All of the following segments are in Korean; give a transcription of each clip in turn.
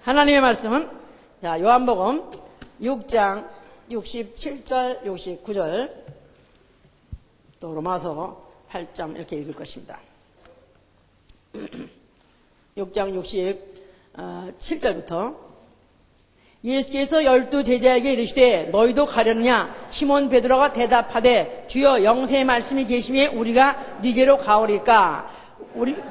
하나님의 말씀은 자, 요한복음 6장 67절 69절 또 로마서 8장 이렇게 읽을 것입니다. 6장 67절부터 예수께서 12 제자에게 이르시되 너희도 가려느냐? 시몬 베드로가 대답하되 주여 영생의 말씀이 계시매 우리가 네게로 가오리까?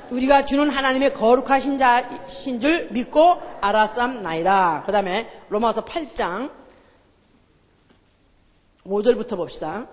우리가 주는 하나님의 거룩하신 자신 줄 믿고 알았삼나이다. 그 다음에 로마서 8장 5절부터 봅시다.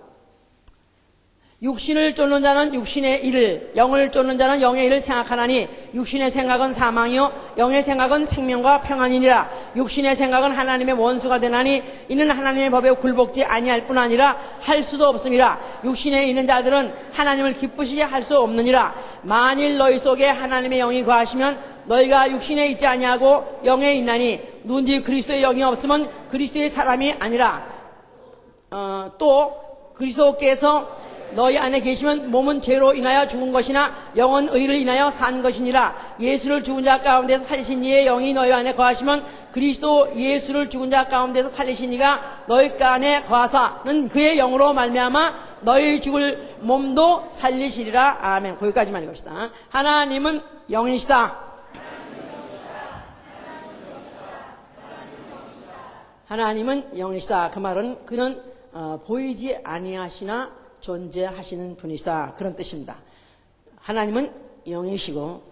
육신을 쫓는 자는 육신의 일을, 영을 쫓는 자는 영의 일을 생각하나니 육신의 생각은 사망이요 영의 생각은 생명과 평안이니라. 육신의 생각은 하나님의 원수가 되나니 이는 하나님의 법에 굴복지 아니할 뿐 아니라 할 수도 없음이라. 육신에 있는 자들은 하나님을 기쁘시게 할 수 없느니라. 만일 너희 속에 하나님의 영이 거하시면 너희가 육신에 있지 아니하고 영에 있나니 누군지 그리스도의 영이 없으면 그리스도의 사람이 아니라. 또 그리스도께서 너희 안에 계시면 몸은 죄로 인하여 죽은 것이나 영은 의를 인하여 산 것이니라. 예수를 죽은 자 가운데서 살리신 이의 영이 너희 안에 거하시면 그리스도 예수를 죽은 자 가운데서 살리신 이가 너희 안에 거하사는 그의 영으로 말미암아 너희 죽을 몸도 살리시리라. 아멘. 거기까지만 읽읍시다. 하나님은 영이시다. 하나님은 영이시다. 그 말은 그는 보이지 아니하시나 존재하시는 분이시다. 그런 뜻입니다. 하나님은 영이시고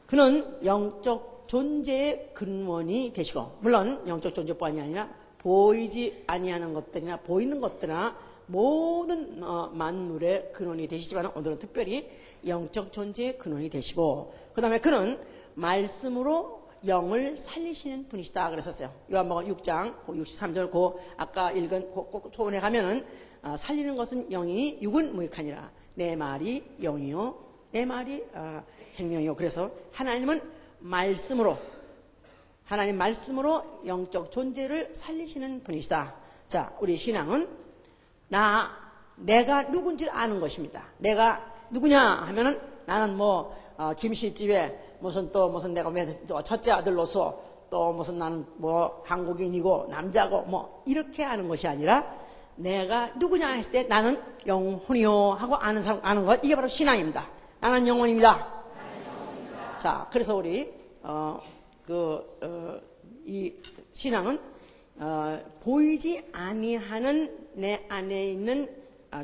그는 영적 존재의 근원이 되시고, 물론 영적 존재뿐이 아니라 보이지 아니하는 것들이나 보이는 것들이나 모든 만물의 근원이 되시지만 오늘은 특별히 영적 존재의 근원이 되시고, 그 다음에 그는 말씀으로 영을 살리시는 분이시다 그랬었어요. 요한복음 6장 63절 아까 읽은 초원에 가면은 살리는 것은 영이니 육은 무익하니라. 내 말이 영이요 내 말이 생명이요. 그래서 하나님은 하나님 말씀으로 영적 존재를 살리시는 분이시다. 자, 우리 신앙은 내가 누군지를 아는 것입니다. 내가 누구냐 하면은 나는 김씨집에 무슨 내가 첫째 아들로서 또 무슨 나는 한국인이고 남자고 이렇게 아는 것이 아니라 내가 누구냐 했을 때 나는 영혼이요 하고 아는 것, 이게 바로 신앙입니다. 나는 영혼입니다. 자, 그래서 우리 이 신앙은 보이지 아니하는 내 안에 있는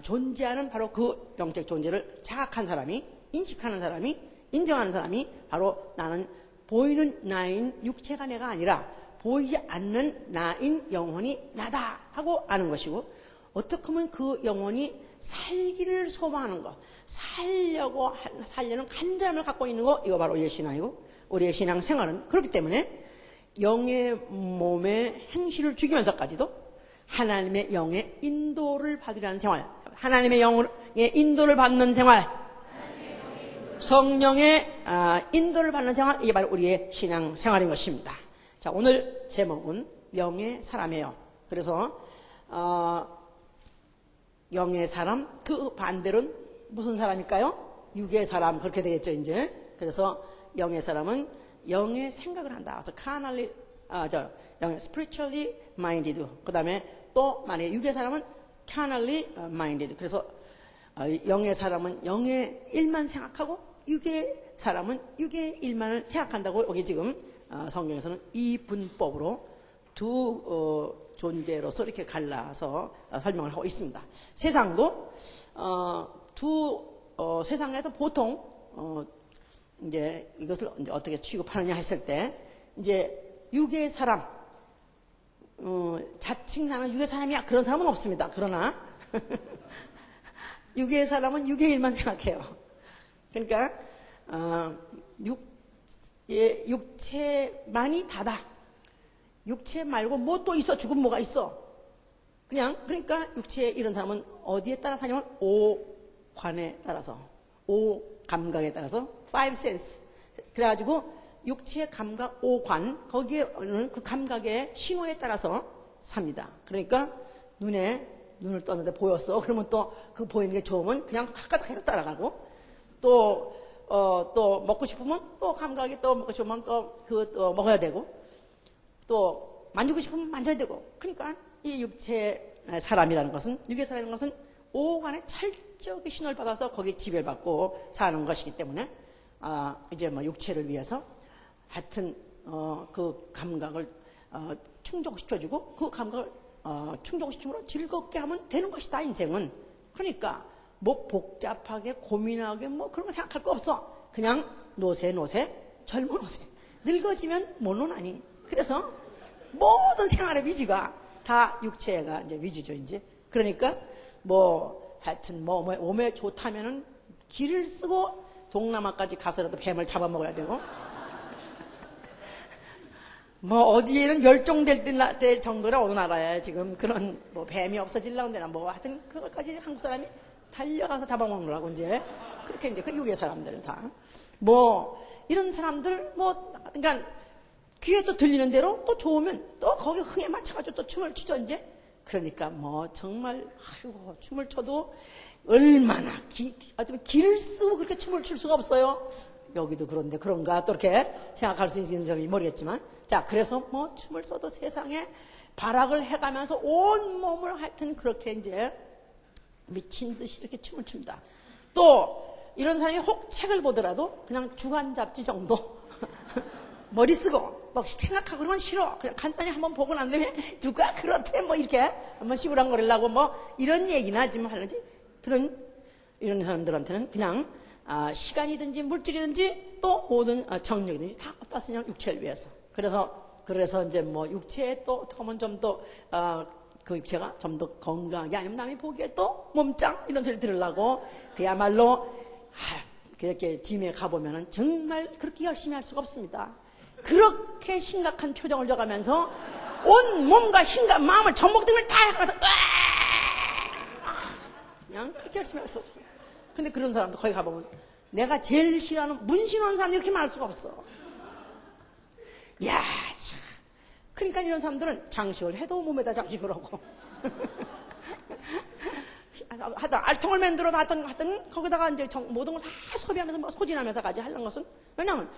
존재하는 바로 그 영적 존재를 자각한 사람이, 인식하는 사람이, 인정하는 사람이 바로 나는 보이는 나인 육체가 내가 아니라 보이지 않는 나인 영혼이 나다 하고 아는 것이고, 어떻게 보면 그 영혼이 살기를 소망하는 것, 살려는 간절함을 갖고 있는 것, 이거 바로 우리의 신앙이고, 우리의 신앙 생활은 그렇기 때문에 영의 몸의 행실을 죽이면서까지도 하나님의 영의 인도를 받으라는 생활, 하나님의 영의 인도를 받는 생활, 성령의 인도를 받는 생활, 이게 바로 우리의 신앙 생활인 것입니다. 자, 오늘 제목은 영의 사람이에요. 그래서 영의 사람, 그 반대로는 무슨 사람일까요? 육의 사람, 그렇게 되겠죠, 이제. 그래서 영의 사람은 영의 생각을 한다. 그래서 carnally, spiritually minded. 그 다음에 또 만약에 육의 사람은 carnally minded. 그래서 영의 사람은 영의 일만 생각하고 육의 사람은 육의 일만을 생각한다고 여기 지금 성경에서는 이 분법으로 두 존재로서 이렇게 갈라서 설명을 하고 있습니다. 세상도 세상에서 보통 이제 이것을 이제 어떻게 취급하느냐 했을 때 이제 육의 사람, 자칭 나는 육의 사람이야, 그런 사람은 없습니다. 그러나 육의 사람은 육의 일만 생각해요. 그러니까 육체만이 다다. 육체 말고 뭐 또 있어? 죽으면 뭐가 있어? 그러니까 육체 이런 사람은 어디에 따라 사냐면 오관에 따라서, 오감각에 따라서, five sense. 그래가지고 육체 감각 오관, 거기에 그 감각의 신호에 따라서 삽니다. 그러니까 눈을 떴는데 보였어. 그러면 또 그 보이는 게 좋으면 그냥 가까이 따라가고, 또 먹고 싶으면 또 감각이 또 먹고 싶으면 또 먹어야 되고, 또 만지고 싶으면 만져야 되고. 그러니까 이 육체 사람이라는 것은, 육의 사람이라는 것은 오간의 철저하게 신호를 받아서 거기에 지배받고 사는 것이기 때문에 이제 뭐 육체를 위해서 하여튼 그 감각을 충족시켜주고 그 감각을 충족시킴으로 즐겁게 하면 되는 것이다, 인생은. 그러니까 뭐 복잡하게 고민하게 뭐 그런 거 생각할 거 없어. 그냥 노세 젊은 노세. 늙어지면 못 노나니. 그래서 모든 생활의 위주가 다 육체가 이제 위주죠, 이제. 그러니까 뭐 하여튼 뭐 몸에 좋다면은 길을 쓰고 동남아까지 가서라도 뱀을 잡아먹어야 되고, 뭐 어디에는 멸종될 정도라 어느 나라에 지금 그런 뭐 뱀이 없어지려고 한다나 뭐 하여튼 그것까지 한국 사람이 달려가서 잡아먹느라고 이제 그렇게 이제 그 육의 사람들은 다 뭐 이런 사람들 뭐 그러니까 귀에 또 들리는 대로 또 좋으면 또 거기 흥에 맞춰가지고 또 춤을 추죠, 이제. 그러니까 뭐 정말 아이고 춤을 춰도 얼마나 길을 쓰고 그렇게 춤을 출 수가 없어요. 여기도 그런데 그런가 또 이렇게 생각할 수 있는 점이 모르겠지만, 자, 그래서 뭐 춤을 춰도 세상에 발악을 해가면서 온 몸을 하여튼 그렇게 이제 미친 듯이 이렇게 춤을 춘다. 또 이런 사람이 혹 책을 보더라도 그냥 주간 잡지 정도 머리 쓰고 막 생각하고 그러면 싫어. 그냥 간단히 한번 보고 난 다음에 누가 그렇대 뭐 이렇게 한번 시부랑거리려고 뭐 이런 얘기나 하지만 하려지. 이런 사람들한테는 그냥 시간이든지 물질이든지 또 모든 정력이든지 다 갖다 쓰냐, 육체를 위해서. 그래서 이제 뭐 육체에 또 어떻게 하면 좀 더 그 육체가 좀 더 건강하게, 아니면 남이 보기에 또 몸짱 이런 소리 들으려고 그야말로 그렇게 짐에 가보면은 정말 그렇게 열심히 할 수가 없습니다. 그렇게 심각한 표정을 줘가면서 온 몸과 힘과 마음을 전목등을 다 하면서 그냥 그렇게 열심히 할 수 없어. 근데 그런 사람도 거기 가보면 내가 제일 싫어하는 문신하는 사람이 이렇게 많을 수가 없어. 야, 참. 그러니까 이런 사람들은 장식을 해도 몸에다 장식을 하고 하여튼 알통을 만들어도 하여튼 거기다가 이제 모든 걸 다 소비하면서 뭐 소진하면서까지 하는 것은, 왜냐면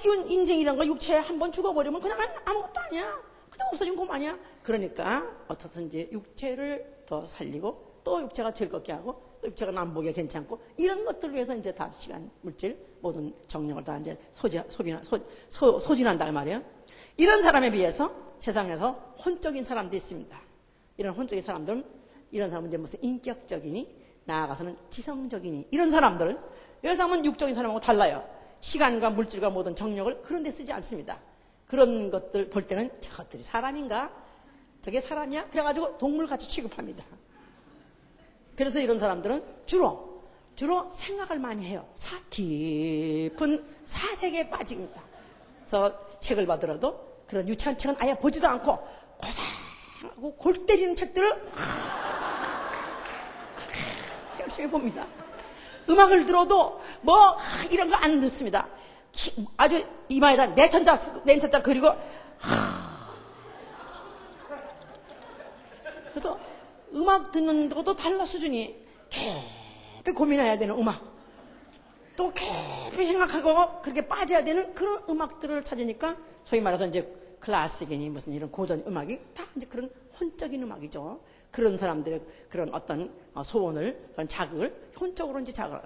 이건 인생이란 거, 육체에 한번 죽어버리면 그냥 아무것도 아니야. 그냥 없어진 그만이야. 그러니까 어떻든지 육체를 더 살리고 또 육체가 즐겁게 하고 또 육체가 남보기에 괜찮고 이런 것들 위해서 이제 다 시간, 물질, 모든 정력을 다 이제 소진한다 말이에요. 이런 사람에 비해서 세상에서 혼적인 사람도 있습니다. 이런 혼적인 사람들은, 이런 사람은 이제 무슨 인격적이니 나아가서는 지성적이니 이런 사람들, 이런 사람은 육적인 사람하고 달라요. 시간과 물질과 모든 정력을 그런 데 쓰지 않습니다. 그런 것들 볼 때는 저것들이 사람인가? 저게 사람이야? 그래가지고 동물같이 취급합니다. 그래서 이런 사람들은 주로 생각을 많이 해요. 깊은 사색에 빠집니다. 그래서 책을 받으라도 그런 유치한 책은 아예 보지도 않고 고상하고 골 때리는 책들을 열심히 봅니다. 음악을 들어도 뭐 이런 거 안 듣습니다. 아주 이마에다 내천자 그리고 그래서 음악 듣는 것도 달라, 수준이. 깊이 고민해야 되는 음악, 또 깊이 생각하고 그렇게 빠져야 되는 그런 음악들을 찾으니까 소위 말해서 이제 클래식이니 무슨 이런 고전 음악이 다 이제 그런 혼적인 음악이죠. 그런 사람들의 그런 어떤 소원을, 그런 자극을 혼적으로 이제 자극을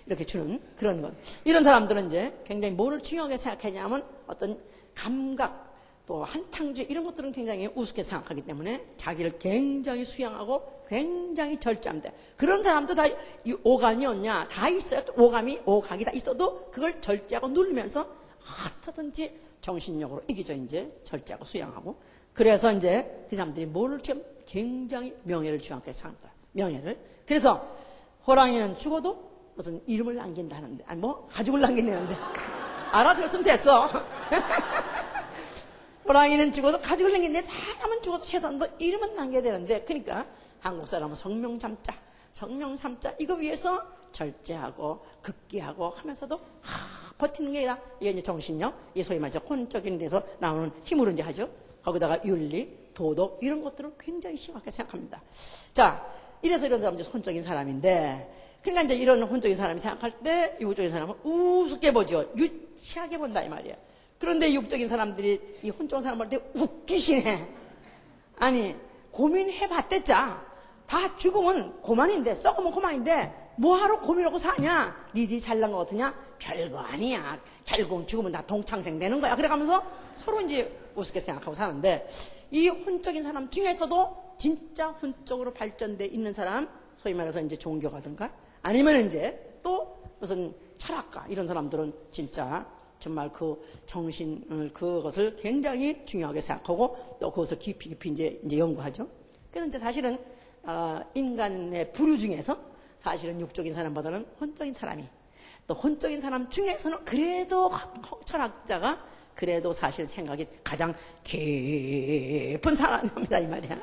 이렇게 주는 그런 것. 이런 사람들은 이제 굉장히 뭐를 중요하게 생각하냐면 어떤 감각, 또 한탕주의 이런 것들은 굉장히 우습게 생각하기 때문에 자기를 굉장히 수양하고 굉장히 절제합니다. 그런 사람도 다 이 오감이 없냐? 다 있어요. 오각이 다 있어도 그걸 절제하고 누르면서 어떻든지 정신력으로 이기죠. 이제 절제하고 수양하고. 그래서 이제 그 사람들이 뭐를 지금 굉장히 명예를 중요하게 생각합니다. 명예를. 그래서 호랑이는 죽어도 무슨 이름을 남긴다는데, 아니 뭐 가죽을 남긴다는데 알아들었으면 됐어. 호랑이는 죽어도 가죽을 남긴데 사람은 죽어도 최소한 더 이름은 남겨야 되는데, 그러니까 한국 사람은 성명 삼자 이거 위해서 절제하고 극기하고 하면서도 버티는 게 아니라 이게 이제 정신력, 이 소위 말해서 혼적인 데서 나오는 힘으로 이제 하죠. 거기다가 윤리, 도덕 이런 것들을 굉장히 심하게 생각합니다. 자, 이래서 이런 사람은 이제 혼적인 사람인데, 그러니까 이제 이런 혼적인 사람이 생각할 때 육적인 사람은 우습게 보죠. 유치하게 본다 이 말이에요. 그런데 육적인 사람들이 이 혼적인 사람한테 웃기시네. 아니, 고민해봤댔자. 다 죽으면 고만인데, 썩으면 고만인데, 뭐하러 고민하고 사냐? 니들이 잘난 거 같으냐? 별거 아니야. 결국은 죽으면 다 동창생 되는 거야. 그래가면서 서로 이제 우습게 생각하고 사는데, 이 혼적인 사람 중에서도 진짜 혼적으로 발전돼 있는 사람, 소위 말해서 이제 종교가든가, 아니면 이제 또 무슨 철학가, 이런 사람들은 진짜 정말 그 정신을, 그것을 굉장히 중요하게 생각하고 또 그것을 깊이 이제 연구하죠. 그래서 이제 사실은, 인간의 부류 중에서 사실은 육적인 사람보다는 혼적인 사람이, 또 혼적인 사람 중에서는 그래도 철학자가 그래도 사실 생각이 가장 깊은 사람입니다, 이 말이야.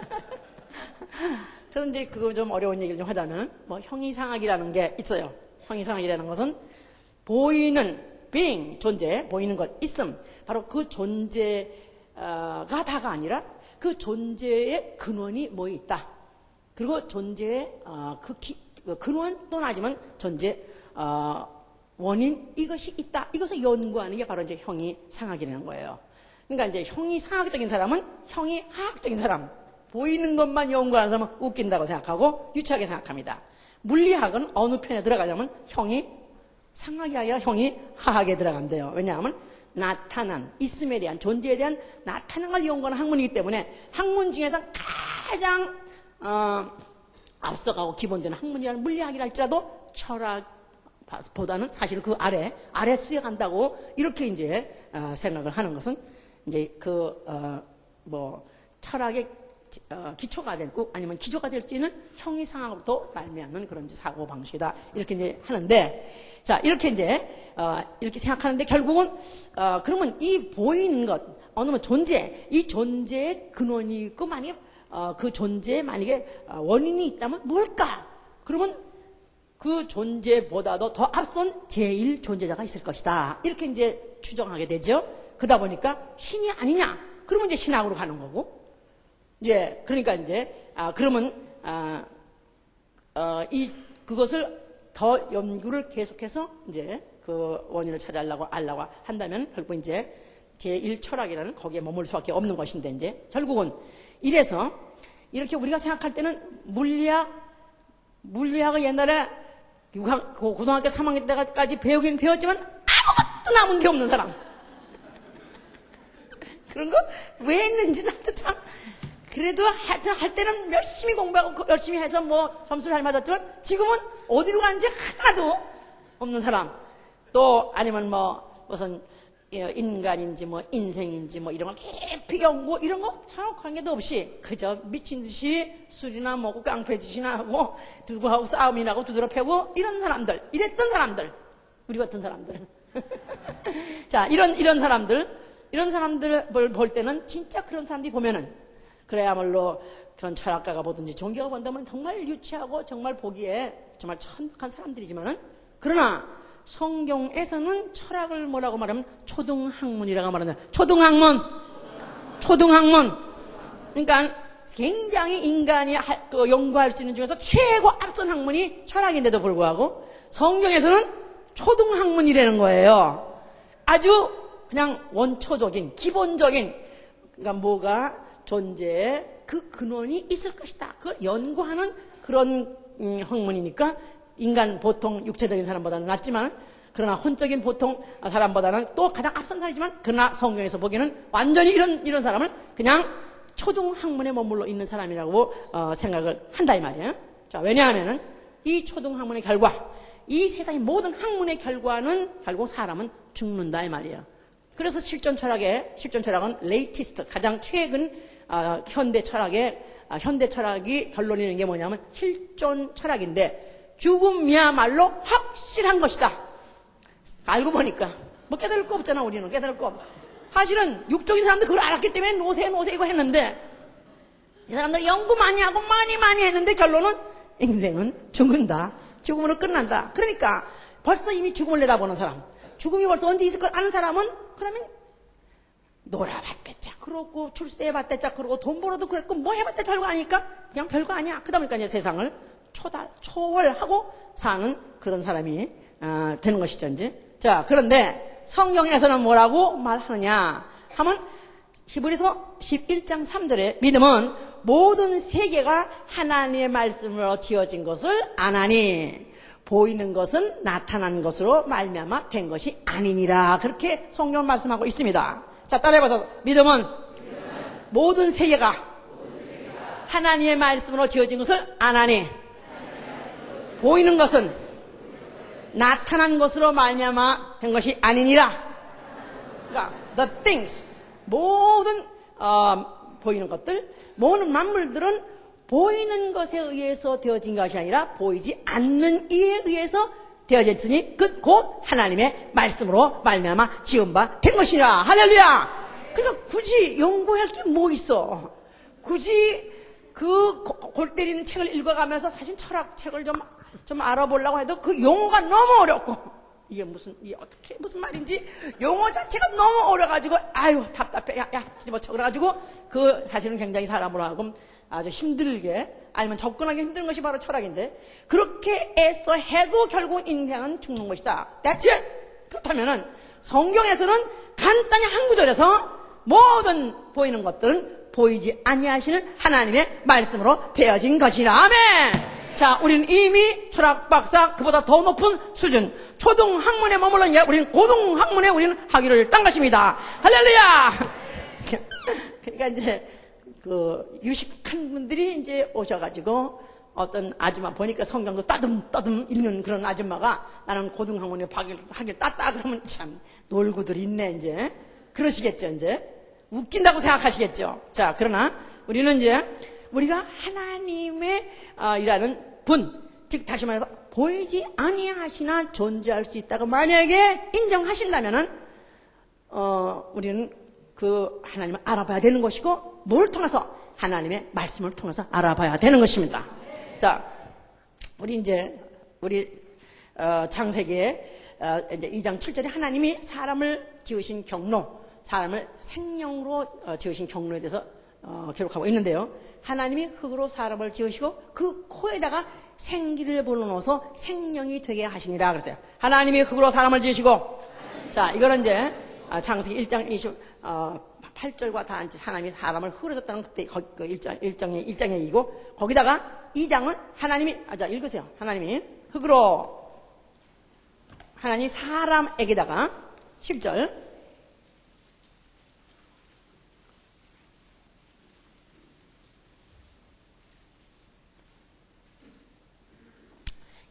그런데 그거 좀 어려운 얘기를 좀 하자면, 뭐 형이상학이라는 게 있어요. 형이상학이라는 것은 보이는 being, 존재, 보이는 것, 있음. 바로 그 존재가 다가 아니라 그 존재의 근원이 뭐 있다. 그리고 존재의 그 근원 또는 하지만 존재 원인, 이것이 있다. 이것을 연구하는 게 바로 이제 형이상학이라는 거예요. 그러니까 이제 형이상학적인 사람은 형이하학적인 사람, 보이는 것만 연구하는 사람은 웃긴다고 생각하고 유치하게 생각합니다. 물리학은 어느 편에 들어가냐면 형이상학이 아니라 형이하학에 들어간대요. 왜냐하면 나타난, 있음에 대한, 존재에 대한 나타난 걸 연구하는 학문이기 때문에 학문 중에서 가장 앞서가고 기본되는 학문이라는 물리학이라 할지라도 철학보다는 사실 그 아래 수에 간다고 이렇게 이제 생각을 하는 것은 이제 철학의 기초가 되고 아니면 기초가 될 수 있는 형이상학으로부터 말미암는 그런 사고 방식이다. 이렇게 이제 하는데, 자, 이렇게 이제 이렇게 생각하는데 결국은 그러면 이 보이는 것, 어느 존재, 이 존재의 근원이 있고 만약에 그 존재에 만약에 원인이 있다면 뭘까? 그러면 그 존재보다도 더 앞선 제일 존재자가 있을 것이다. 이렇게 이제 추정하게 되죠. 그러다 보니까 신이 아니냐? 그러면 이제 신학으로 가는 거고. 이제 그러니까 이제 그러면 그것을 더 연구를 계속해서 이제 그 원인을 찾아려고 알라고 한다면 결국 이제 제1철학이라는 거기에 머물 수밖에 없는 것인데 이제 결국은 이래서 이렇게 우리가 생각할 때는 물리학을 옛날에 고등학교 3학년 때까지 배우긴 배웠지만 아무것도 남은 게 없는 사람. 그런 거 왜 했는지 나도 참. 그래도 하여튼 할 때는 열심히 공부하고 열심히 해서 뭐 점수를 잘 맞았지만 지금은 어디로 가는지 하나도 없는 사람. 또 아니면 뭐 무슨 인간인지 뭐 인생인지 뭐 이런 걸 깊이 연구 이런 거 참 관계도 없이 그저 미친 듯이 술이나 먹고 깡패짓이나 하고 누구하고 싸움이나 하고 두드러 패고 이런 사람들, 이랬던 사람들, 우리 같은 사람들. 자, 이런 사람들을 볼 때는 진짜 그런 사람들이 보면은 그래야말로 그런 철학가가 보든지 종교가 본다면 정말 유치하고 정말 보기에 정말 천박한 사람들이지만은 그러나 성경에서는 철학을 뭐라고 말하면 초등학문이라고 말하는 초등학문. 그러니까 굉장히 인간이 연구할 수 있는 중에서 최고 앞선 학문이 철학인데도 불구하고 성경에서는 초등학문이라는 거예요. 아주 그냥 원초적인 기본적인 그러니까 뭐가 존재의 그 근원이 있을 것이다. 그걸 연구하는 그런 학문이니까 인간 보통 육체적인 사람보다는 낫지만 그러나 혼적인 보통 사람보다는 또 가장 앞선 사람이지만 그러나 성경에서 보기에는 완전히 이런 사람을 그냥 초등학문에 머물러 있는 사람이라고 생각을 한다 이 말이에요. 자, 왜냐하면은 이 초등학문의 결과, 이 세상의 모든 학문의 결과는 결국 사람은 죽는다 이 말이에요. 그래서 실존 철학은 레이티스트, 가장 최근 현대 철학이 결론 내는 게 뭐냐면 실존 철학인데 죽음이야말로 확실한 것이다. 알고 보니까 뭐 깨달을 거 없잖아. 우리는 깨달을 거 없. 사실은 육적인 사람들 그걸 알았기 때문에 노세 이거 했는데 이 사람들 연구 많이 하고 많이 했는데 결론은 인생은 죽는다. 죽음으로 끝난다. 그러니까 벌써 이미 죽음을 내다보는 사람, 죽음이 벌써 언제 있을 걸 아는 사람은 그다음에 놀아봤댔자 그러고 출세해봤댔자 그러고 돈 벌어도 그랬고 뭐 해봤댔자 별거 아니까 그냥 별거 아니야. 그러다 보니까 이제 세상을 초월하고 사는 그런 사람이 되는 것이죠 이제. 자, 그런데 성경에서는 뭐라고 말하느냐 하면 히브리서 11장 3절에 믿음은 모든 세계가 하나님의 말씀으로 지어진 것을 아나니 보이는 것은 나타난 것으로 말미암아 된 것이 아니니라. 그렇게 성경은 말씀하고 있습니다. 자, 따라해봐서 믿음은 모든 세계가 하나님의 말씀으로 지어진 것을 아나니 보이는 것은 나타난 것으로 말미암아 된 것이 아니니라. 그러니까 the things 모든 보이는 것들 모든 만물들은 보이는 것에 의해서 되어진 것이 아니라 보이지 않는 이에 의해서 되어졌으니 곧 하나님의 말씀으로 말미암아 지은 바 된 것이라. 할렐루야. 그러니까 굳이 연구할 게 뭐 있어. 굳이 그 골 때리는 책을 읽어가면서 사실 철학 책을 좀 알아보려고 해도 그 용어가 너무 어렵고 이게 어떻게 무슨 말인지 용어 자체가 너무 어려가지고 아유 답답해 야 집어쳐 그래가지고 그 사실은 굉장히 사람으로 하고 아주 힘들게 아니면 접근하기 힘든 것이 바로 철학인데 그렇게 애써 해도 결국 인생은 죽는 것이다. That's it. 그렇다면은 성경에서는 간단히 한 구절에서 모든 보이는 것들은 보이지 아니하시는 하나님의 말씀으로 되어진 것이라. 아멘. 자, 우리는 이미 철학 박사 그보다 더 높은 수준 초등학문에 머물렀냐 우리는 고등학문에 우리는 학위를 딴 것입니다. 할렐루야. 그러니까 이제 그 유식한 분들이 이제 오셔가지고 어떤 아줌마 보니까 성경도 따듬 읽는 그런 아줌마가 나는 고등학문에 학위를 땄다 그러면 참 놀고들 있네 이제 그러시겠죠. 이제 웃긴다고 생각하시겠죠. 자, 그러나 우리는 이제 우리가 하나님의 이라는 분, 즉 다시 말해서 보이지 아니하시나 존재할 수 있다고 만약에 인정하신다면은 우리는 그 하나님을 알아봐야 되는 것이고 뭘 통해서 하나님의 말씀을 통해서 알아봐야 되는 것입니다. 자, 우리 창세기에 이제 2장 7절에 하나님이 사람을 지으신 경로, 사람을 생명으로 지으신 경로에 대해서 기록하고 있는데요. 하나님이 흙으로 사람을 지으시고 그 코에다가 생기를 불어넣어서 생명이 되게 하시니라 그랬어요. 하나님이 흙으로 사람을 지으시고 자, 이거는 이제 창세기 1장 28절과 다 하나님이 사람을 흙으로 졌다는 그때 그 1장의 얘기고 거기다가 2장은 하나님이 자, 읽으세요. 하나님이 흙으로 하나님이 사람에게다가 10절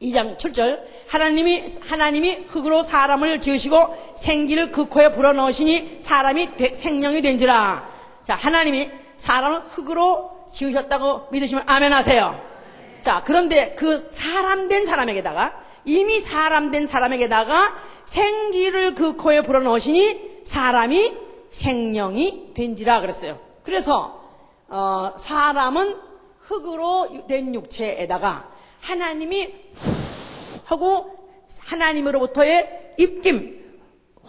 2장 7절 하나님이 흙으로 사람을 지으시고 생기를 그 코에 불어넣으시니 사람이 생명이 된지라. 자, 하나님이 사람을 흙으로 지으셨다고 믿으시면 아멘 하세요. 자, 그런데 그 사람 된 사람에게다가 이미 사람 된 사람에게다가 생기를 그 코에 불어넣으시니 사람이 생명이 된지라 그랬어요. 그래서 사람은 흙으로 된 육체에다가 하나님이 하고 하나님으로부터의 입김,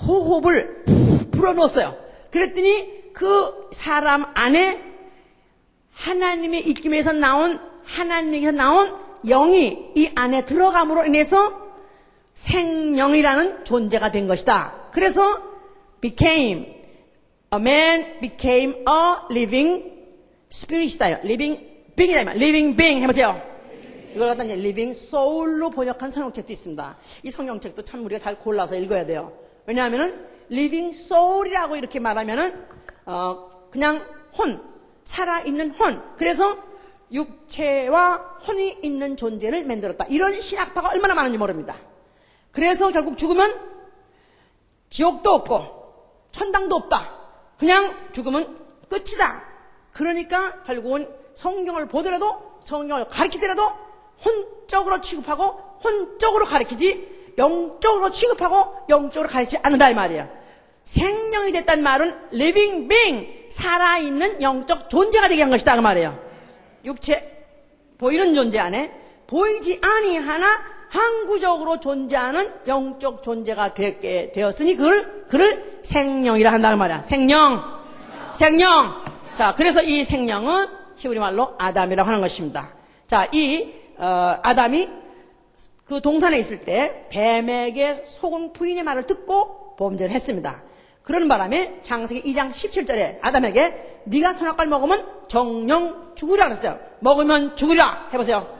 호흡을 불어넣었어요. 그랬더니 그 사람 안에 하나님의 입김에서 나온 하나님에게서 나온 영이 이 안에 들어감으로 인해서 생명이라는 존재가 된 것이다. 그래서 a man became a living spirit이다. living being이다. living being 해보세요. 이걸 갖다 이제 living soul로 번역한 성경책도 있습니다. 이 성경책도 참 우리가 잘 골라서 읽어야 돼요. 왜냐하면은 living soul이라고 이렇게 말하면은 그냥 살아있는 혼. 그래서 육체와 혼이 있는 존재를 만들었다. 이런 신학파가 얼마나 많은지 모릅니다. 그래서 결국 죽으면 지옥도 없고 천당도 없다. 그냥 죽으면 끝이다. 그러니까 결국은 성경을 보더라도 성경을 가르치더라도 혼적으로 취급하고 혼적으로 가르치지 영적으로 취급하고 영적으로 가르치지 않는다 이 말이에요. 생명이 됐다는 말은 living being, 살아있는 영적 존재가 되게 한 것이다 그 말이에요. 육체 보이는 존재 안에 보이지 아니하나 항구적으로 존재하는 영적 존재가 되게 되었으니 그를 생명이라 한다 그 말이야. 생명. 자, 그래서 이 생명은 히브리 말로 아담이라고 하는 것입니다. 자, 아담이 그 동산에 있을 때 뱀에게 속은 부인의 말을 듣고 범죄를 했습니다. 그런 바람에 창세기 2장 17절에 아담에게 네가 선악과를 먹으면 정령 죽으리라 그랬어요. 먹으면 죽으리라 해보세요.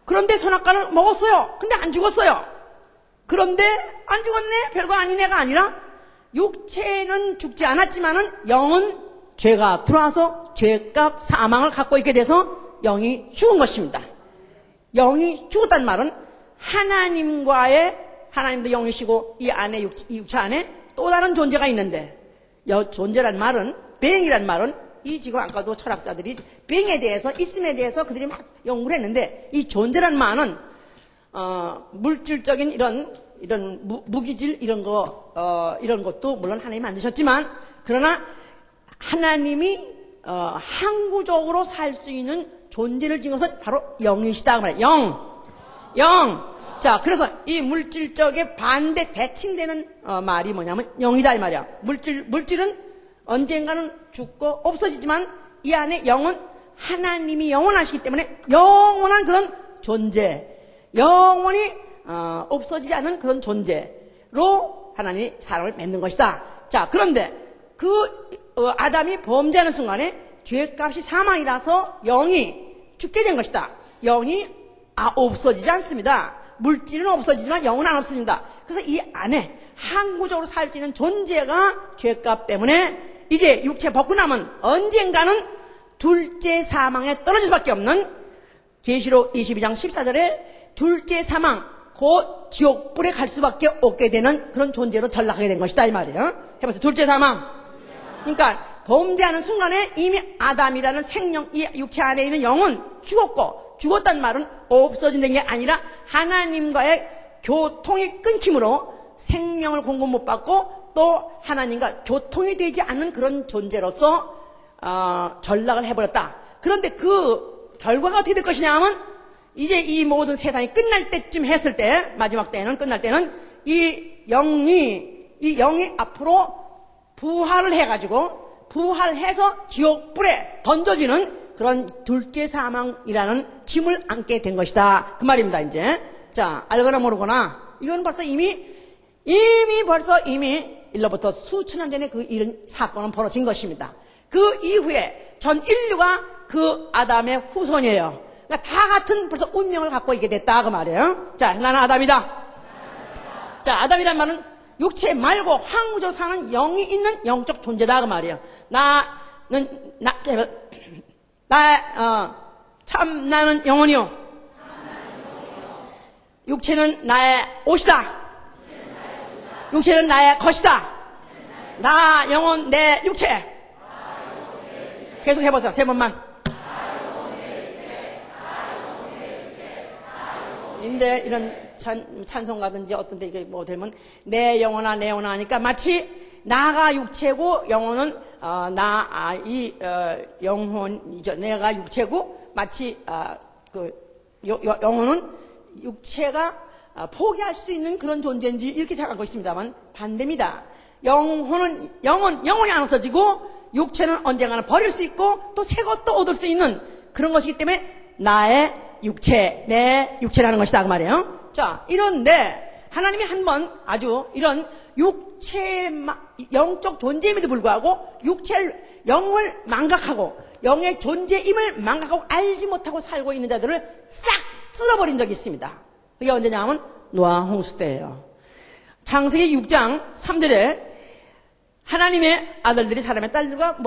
그런데 선악과를 먹었어요. 근데 안 죽었어요. 그런데 안 죽었네, 별거 아니네가 아니라 육체는 죽지 않았지만은 영은 죄가 들어와서 죄값 사망을 갖고 있게 돼서 영이 죽은 것입니다. 영이 죽었다는 말은 하나님도 영이시고 이 안에 이 육체 안에 또 다른 존재가 있는데, 존재란 말은, being이란 말은 이 지금 아까도 철학자들이 being에 대해서, 있음에 대해서 그들이 막 연구를 했는데, 이 존재란 말은 물질적인 이런 무기질 이런 것도 물론 하나님이 만드셨지만, 그러나 하나님이 항구적으로 살 수 있는 존재를 지은 것은 바로 영이시다 그 말이에요. 영. 자, 그래서 이 물질적인 반대 대칭되는 말이 뭐냐면 영이다 이 말이야. 물질은 언젠가는 죽고 없어지지만 이 안에 영은 하나님이 영원하시기 때문에 영원한 그런 존재, 영원히 없어지지 않은 그런 존재로 하나님이 사람을 맺는 것이다. 자, 그런데 아담이 범죄하는 순간에 죄값이 사망이라서 영이 죽게 된 것이다. 영이 없어지지 않습니다. 물질은 없어지지만 영은 안 없어진다. 그래서 이 안에 항구적으로 살 수 있는 존재가 죄값 때문에 이제 육체 벗고 나면 언젠가는 둘째 사망에 떨어질 수밖에 없는, 계시록 22장 14절에 둘째 사망, 곧 지옥불에 갈 수밖에 없게 되는 그런 존재로 전락하게 된 것이다 이 말이에요. 해보세요. 둘째 사망. 그러니까 범죄하는 순간에 이미 아담이라는 생명, 이 육체 안에 있는 영은 죽었다는 말은 없어진다는 게 아니라 하나님과의 교통이 끊김으로 생명을 공급 못 받고 또 하나님과 교통이 되지 않는 그런 존재로서 전락을 해버렸다. 그런데 그 결과가 어떻게 될 것이냐 하면 이제 이 모든 세상이 끝날 때쯤 했을 때, 마지막 때는 끝날 때는 이 영이 앞으로 부활을 해가지고 부활해서 지옥불에 던져지는 그런 둘째 사망이라는 짐을 안게 된 것이다 그 말입니다. 이제 자, 알거나 모르거나 이건 벌써 이미 일로부터 수천 년 전에 이런 사건은 벌어진 것입니다. 그 이후에 전 인류가 그 아담의 후손이에요. 그러니까 다 같은 벌써 운명을 갖고 있게 됐다 그 말이에요. 자, 나는 아담이다. 자, 아담이란 말은 육체 말고 항구적으로 사는 영이 있는 영적 존재다 그 말이에요. 나는 영혼이요. 육체는 나의 옷이다. 육체는 나의 것이다. 나 영혼 내 육체. 계속 해보세요. 세 번만. 근데 이런 찬송가든지 어떤 데 이게 뭐 되면 내 영혼아 하니까 마치 나가 육체고 영혼은 영혼이죠. 내가 육체고 마치 영혼은 육체가 포기할 수 있는 그런 존재인지 이렇게 생각하고 있습니다만 반대입니다. 영혼이 안 없어지고 육체는 언젠가는 버릴 수 있고 또 새 것도 얻을 수 있는 그런 것이기 때문에 나의 육체, 내 육체라는 것이다 그 말이에요. 자, 이런데 하나님이 한번 아주 이런 영적 존재임에도 불구하고 영을 망각하고 영의 존재임을 망각하고 알지 못하고 살고 있는 자들을 싹 쓸어버린 적이 있습니다. 그게 언제냐 하면 노아 홍수 때예요. 창세기 6장 3절에 하나님의 아들들이 사람의 딸들과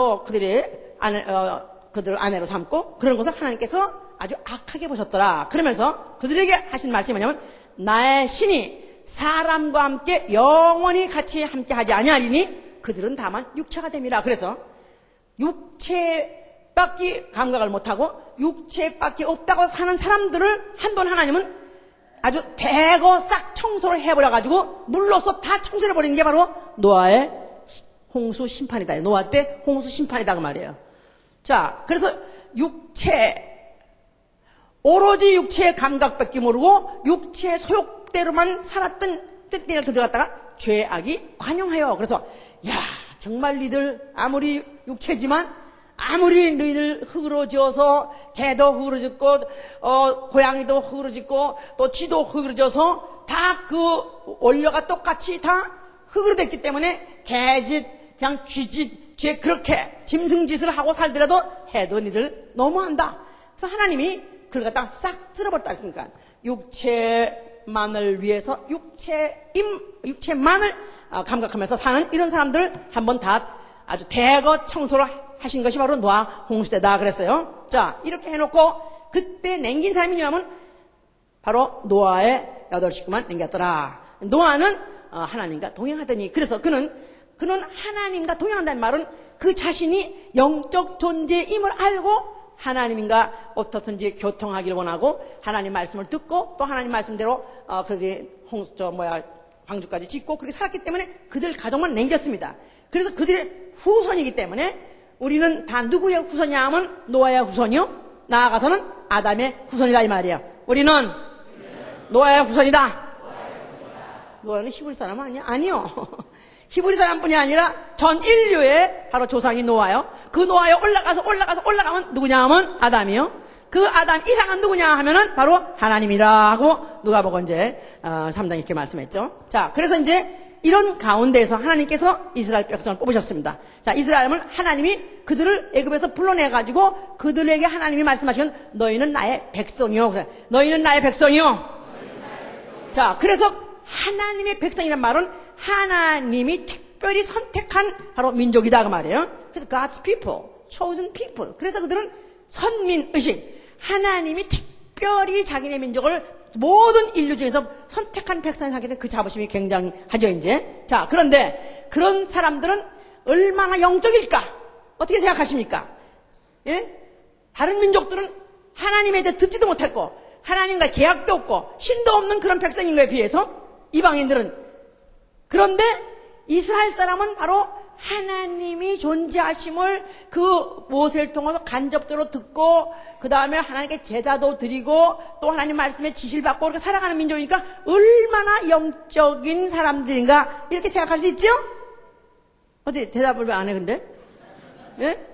그들을 아내로 삼고 그런 것을 하나님께서 아주 악하게 보셨더라. 그러면서 그들에게 하신 말씀이 뭐냐면 나의 신이 사람과 함께 영원히 같이 함께 하지 아니하리니 그들은 다만 육체가 됨이라. 그래서 육체밖에 감각을 못하고 육체밖에 없다고 사는 사람들을 한번 하나님은 아주 대거 싹 청소를 해버려가지고 물로서 다 청소를 해버리는 게 바로 노아의 홍수 심판이다. 노아 때 홍수 심판이다 그 말이에요. 자, 그래서 오로지 육체의 감각밖에 모르고 육체의 소욕대로만 살았던 때를 들어갔다가 죄악이 관용하여. 그래서 정말 니들 아무리 육체지만 아무리 너희들 흙으로 지어서 개도 흙으로 짓고 고양이도 흙으로 짓고 또 쥐도 흙으로 지어서 다 그 원료가 똑같이 다 흙으로 됐기 때문에 개짓, 그냥 쥐짓, 죄 그렇게 짐승짓을 하고 살더라도 해도 니들 너무한다. 그래서 하나님이 그걸 갖다 싹 쓸어버렸다 했습니까? 육체만을 위해서 육체만을 감각하면서 사는 이런 사람들 한번 다 아주 대거 청소를 하신 것이 바로 노아 홍수대다 그랬어요. 자, 이렇게 해놓고 그때 남긴 사람이 누구냐면 바로 노아의 8식구만 남겼더라. 노아는 하나님과 동행하더니, 그래서 그는 하나님과 동행한다는 말은 그 자신이 영적 존재임을 알고 하나님과 어떻든지 교통하기를 원하고 하나님 말씀을 듣고 또 하나님 말씀대로 그들이 광주까지 짓고 그렇게 살았기 때문에 그들 가족만 남겼습니다. 그래서 그들의 후손이기 때문에 우리는 다 누구의 후손이냐 하면 노아의 후손이요, 나아가서는 아담의 후손이다 이 말이에요. 우리는 노아의 후손이다. 노아는 히브리 사람 아니야? 아니요. 히브리 사람뿐이 아니라 전 인류의 바로 조상이 노아요. 그 노아에 올라가면 누구냐 하면 아담이요. 그 아담 이상은 누구냐 하면은 바로 하나님이라 하고 누가복음 이제 3장 이렇게 말씀했죠. 자, 그래서 이제 이런 가운데에서 하나님께서 이스라엘 백성을 뽑으셨습니다. 자, 이스라엘은 하나님이 그들을 애굽에서 불러내가지고 그들에게 하나님이 말씀하시는 너희는 나의 백성이요. 너희는 나의 백성이요. 자, 그래서 하나님의 백성이란 말은 하나님이 특별히 선택한 바로 민족이다 그 말이에요. 그래서 God's people, chosen people. 그래서 그들은 선민의식, 하나님이 특별히 자기네 민족을 모든 인류 중에서 선택한 백성이 사기는 그 자부심이 굉장하죠 이제. 자, 그런데 그런 사람들은 얼마나 영적일까? 어떻게 생각하십니까? 예? 다른 민족들은 하나님에 대해 듣지도 못했고 하나님과 계약도 없고 신도 없는 그런 백성인 거에 비해서 이방인들은, 그런데 이스라엘 사람은 바로 하나님이 존재하심을 그 모세를 통해서 간접적으로 듣고 그 다음에 하나님께 제자도 드리고 또 하나님 말씀에 지시를 받고 그렇게 살아가는 민족이니까 얼마나 영적인 사람들인가 이렇게 생각할 수 있죠? 어디 대답을 왜 안 해 근데? 예?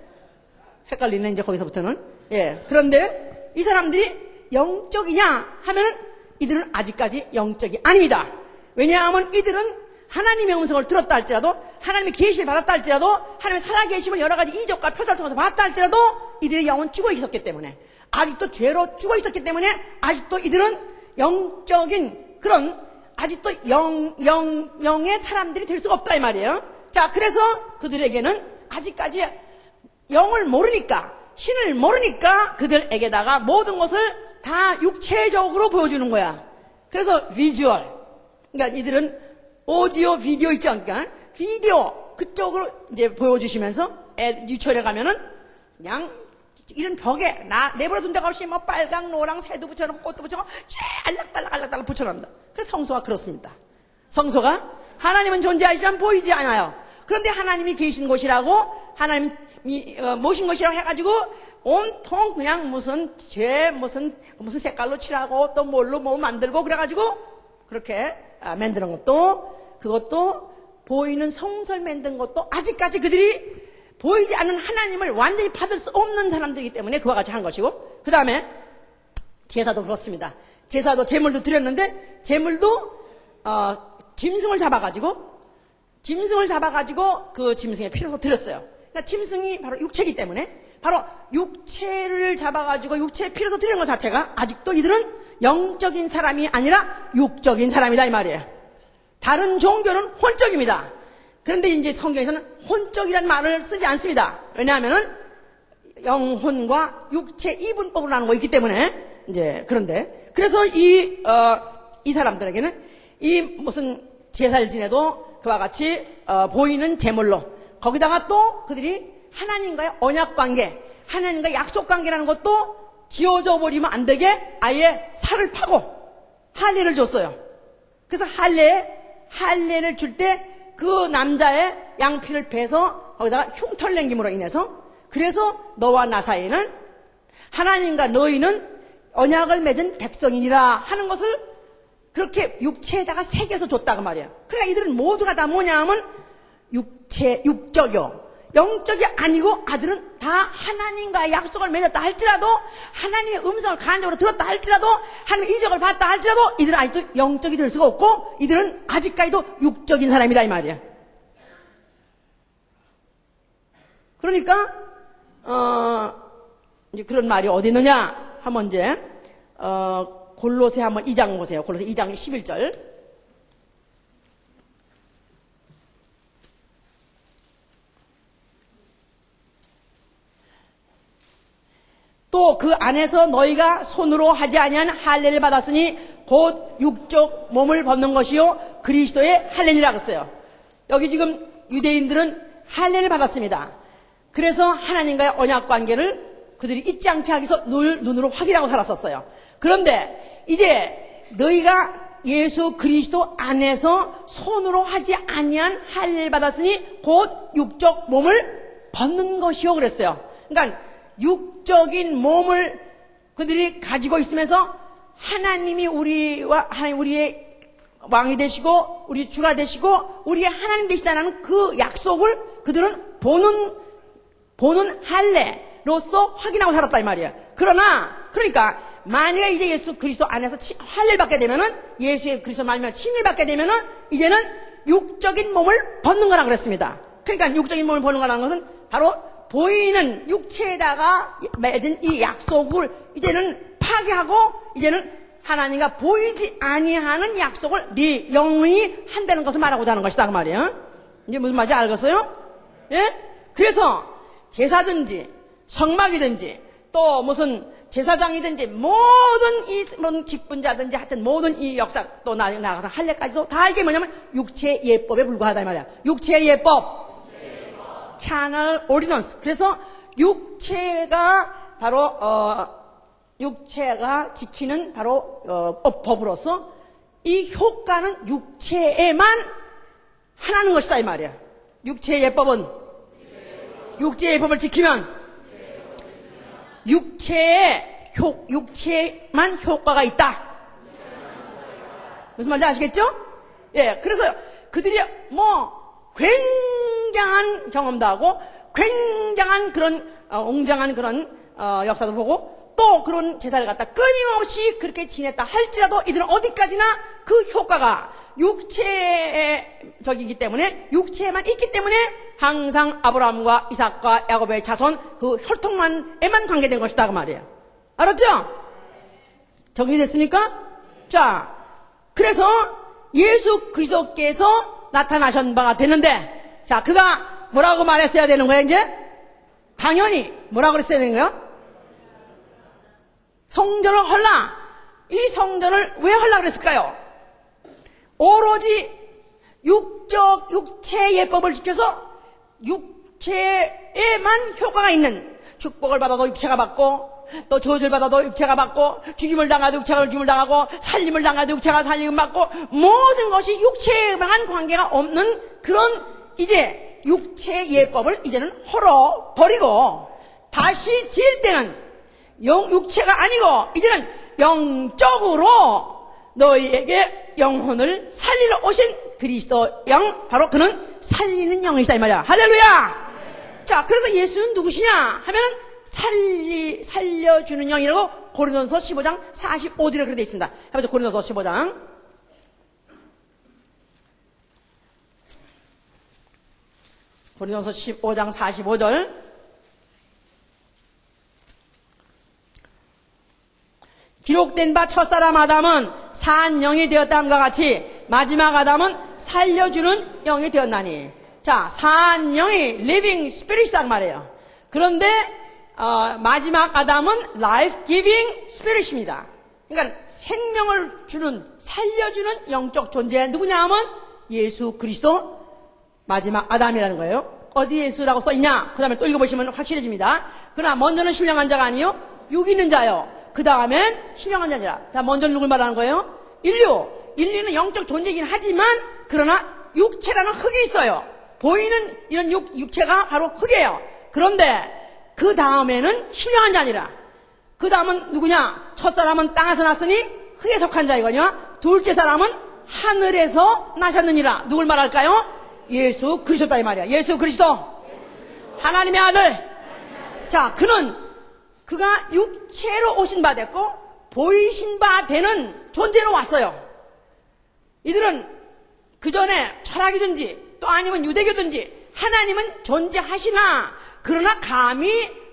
헷갈리네 이제 거기서부터는. 예. 그런데 이 사람들이 영적이냐 하면은 이들은 아직까지 영적이 아닙니다. 왜냐하면 이들은 하나님의 음성을 들었다 할지라도 하나님의 계시를 받았다 할지라도 하나님의 살아계심을 여러 가지 이적과 표사를 통해서 봤다 할지라도 이들의 영은 죽어 있었기 때문에, 아직도 죄로 죽어 있었기 때문에 아직도 이들은 영적인 그런 아직도 영의 사람들이 될 수가 없다 이 말이에요. 자, 그래서 그들에게는 아직까지 영을 모르니까, 신을 모르니까 그들에게다가 모든 것을 다 육체적으로 보여주는 거야. 그래서 비주얼, 그러니까 이들은 오디오, 비디오 있지 않을까? 비디오 그쪽으로 이제 보여주시면서 유치원에 가면은 그냥 이런 벽에 내버려 둔 데가 없이 뭐 빨강, 노랑, 새도 붙여놓고 꽃도 붙여놓고 알락달락 붙여놓는다. 그래서 성소가 그렇습니다. 성소가 하나님은 존재하시지만 보이지 않아요. 그런데 하나님이 계신 곳이라고, 하나님이 모신 곳이라고 해가지고 온통 그냥 무슨 색깔로 칠하고 또 뭘로 뭐 만들고 그래가지고 그렇게 만드는 것도, 그것도 보이는 성소를 만든 것도 아직까지 그들이 보이지 않는 하나님을 완전히 받을 수 없는 사람들이기 때문에 그와 같이 한 것이고, 그 다음에 제사도 그렇습니다. 제사도 제물도 드렸는데 제물도 짐승을 잡아가지고 그 짐승의 피로 드렸어요. 그러니까 짐승이 바로 육체이기 때문에 바로 육체를 잡아가지고 육체의 피로서 드리는 것 자체가 아직도 이들은 영적인 사람이 아니라 육적인 사람이다 이 말이에요. 다른 종교는 혼적입니다. 그런데 이제 성경에서는 혼적이라는 말을 쓰지 않습니다. 왜냐하면은 영혼과 육체 이분법으로 하는 거 있기 때문에 이제. 그런데 그래서 이 사람들에게는 이 무슨 제사를 지내도 그와 같이 보이는 제물로, 거기다가 또 그들이 하나님과의 언약 관계, 하나님과의 약속 관계라는 것도 지워져 버리면 안 되게 아예 살을 파고 할례를 줬어요. 그래서 할례를 줄 때 그 남자의 양피를 베서 거기다가 흉터 남김으로 인해서, 그래서 너와 나 사이에는 하나님과 너희는 언약을 맺은 백성이니라 하는 것을 그렇게 육체에다가 새겨서 줬다고 말이에요. 그러니까 이들은 모두가 다 뭐냐 하면 육적이요, 영적이 아니고 아들은 다 하나님과의 약속을 맺었다 할지라도, 하나님의 음성을 간접으로 들었다 할지라도, 하나님의 이적을 봤다 할지라도 이들은 아직도 영적이 될 수가 없고 이들은 아직까지도 육적인 사람이다 이 말이야. 그러니까 이제 그런 말이 어디 있느냐 하면 이제 골로새 한번 2장 보세요. 골로새 2장 11절. 또 그 안에서 너희가 손으로 하지 아니한 할례를 받았으니 곧 육적 몸을 벗는 것이요 그리스도의 할례니라 그랬어요. 여기 지금 유대인들은 할례를 받았습니다. 그래서 하나님과의 언약 관계를 그들이 잊지 않게 하기 위해서 늘 눈으로 확인하고 살았었어요. 그런데 이제 너희가 예수 그리스도 안에서 손으로 하지 아니한 할례를 받았으니 곧 육적 몸을 벗는 것이요 그랬어요. 그러니까 육적인 몸을 그들이 가지고 있으면서 하나님이 우리의 왕이 되시고 우리 주가 되시고 우리의 하나님 되시다는 그 약속을 그들은 보는 할례로서 확인하고 살았다 이 말이에요. 그러니까 만약에 이제 예수 그리스도 안에서 할례를 받게 되면은, 예수의 그리스도 말미암아 칭의를 받게 되면은 이제는 육적인 몸을 벗는 거라 그랬습니다. 그러니까 육적인 몸을 벗는 거라는 것은 바로 보이는 육체에다가 맺은 이 약속을 이제는 파괴하고 이제는 하나님과 보이지 아니하는 약속을 네 영이 한다는 것을 말하고자 하는 것이다 그 말이에요. 이제 무슨 말인지 알겠어요? 예? 그래서 제사든지 성막이든지 또 무슨 제사장이든지 모든 이 직분자든지 하여튼 모든 이 역사 또 나가서 할례까지도 다 이게 뭐냐면 육체의 예법에 불과하다 이 말이야. 육체의 예법. carnal ordinance. 그래서 육체가 바로 육체가 지키는 바로 법으로서 이 효과는 육체에만 하나는 것이다 이 말이야. 육체의 예법은 육체의 예법을 지키면 육체에만 효과가 있다. 무슨 말인지 아시겠죠? 예, 그래서 그들이 굉장한 경험도 하고 굉장한 그런 웅장한 그런 역사도 보고 또 그런 제사를 갖다 끊임없이 그렇게 지냈다 할지라도 이들은 어디까지나 그 효과가 육체적이기 때문에 육체에만 있기 때문에 항상 아브라함과 이삭과 야곱의 자손 그 혈통만에만 관계된 것이다 그 말이에요. 알았죠? 정리됐습니까? 자, 그래서 예수 그리스도께서 나타나신 바가 되는데, 자, 그가 뭐라고 말했어야 되는 거야, 이제? 당연히 뭐라고 그랬어야 되는 거야? 성전을 헐라. 이 성전을 왜 헐라 그랬을까요? 오로지 육체 예법을 지켜서 육체에만 효과가 있는, 축복을 받아도 육체가 받고 또 저주를 받아도 육체가 받고 죽임을 당하도 육체가 죽임을 당하고 살림을 당하도 육체가 살림을 받고 모든 것이 육체에만 관계가 없는 그런 이제 육체 예법을 이제는 헐어버리고 다시 지을 때는 육체가 아니고 이제는 영적으로 너희에게 영혼을 살리러 오신 그리스도 영, 바로 그는 살리는 영이시다 이 말이야. 할렐루야. 자, 그래서 예수는 누구시냐 하면은 살려주는 영이라고 고린도서 15장 45절에 그렇게 되어 있습니다. 해보죠. 고린도서 15장. 고린도서 15장 45절. 기록된 바 첫사람 아담은 산 영이 되었다함과 같이 마지막 아담은 살려주는 영이 되었나니. 자, 산 영이 living spirit이란 말이에요. 그런데 마지막 아담은 life giving spirit입니다. 그러니까 생명을 주는, 살려주는 영적 존재 누구냐 하면 예수 그리스도 마지막 아담이라는 거예요. 어디 예수라고 써있냐? 그 다음에 또 읽어보시면 확실해집니다. 그러나 먼저는 신령한 자가 아니요 육 있는 자요. 그 다음엔 신령한 자가 아니라. 자, 먼저는 누굴 말하는 거예요? 인류는 영적 존재이긴 하지만 그러나 육체라는 흙이 있어요. 보이는 이런 육체가 바로 흙이에요. 그런데 그 다음에는 신령한 자니라. 그 다음은 누구냐? 첫사람은 땅에서 났으니 흙에 속한 자이거니와 둘째 사람은 하늘에서 나셨느니라. 누굴 말할까요? 예수 그리스도다 이 말이야. 예수 그리스도. 하나님의 아들. 자, 그가 육체로 오신 바 됐고 보이신 바 되는 존재로 왔어요. 이들은 그 전에 철학이든지 또 아니면 유대교든지 하나님은 존재하시나 그러나 감히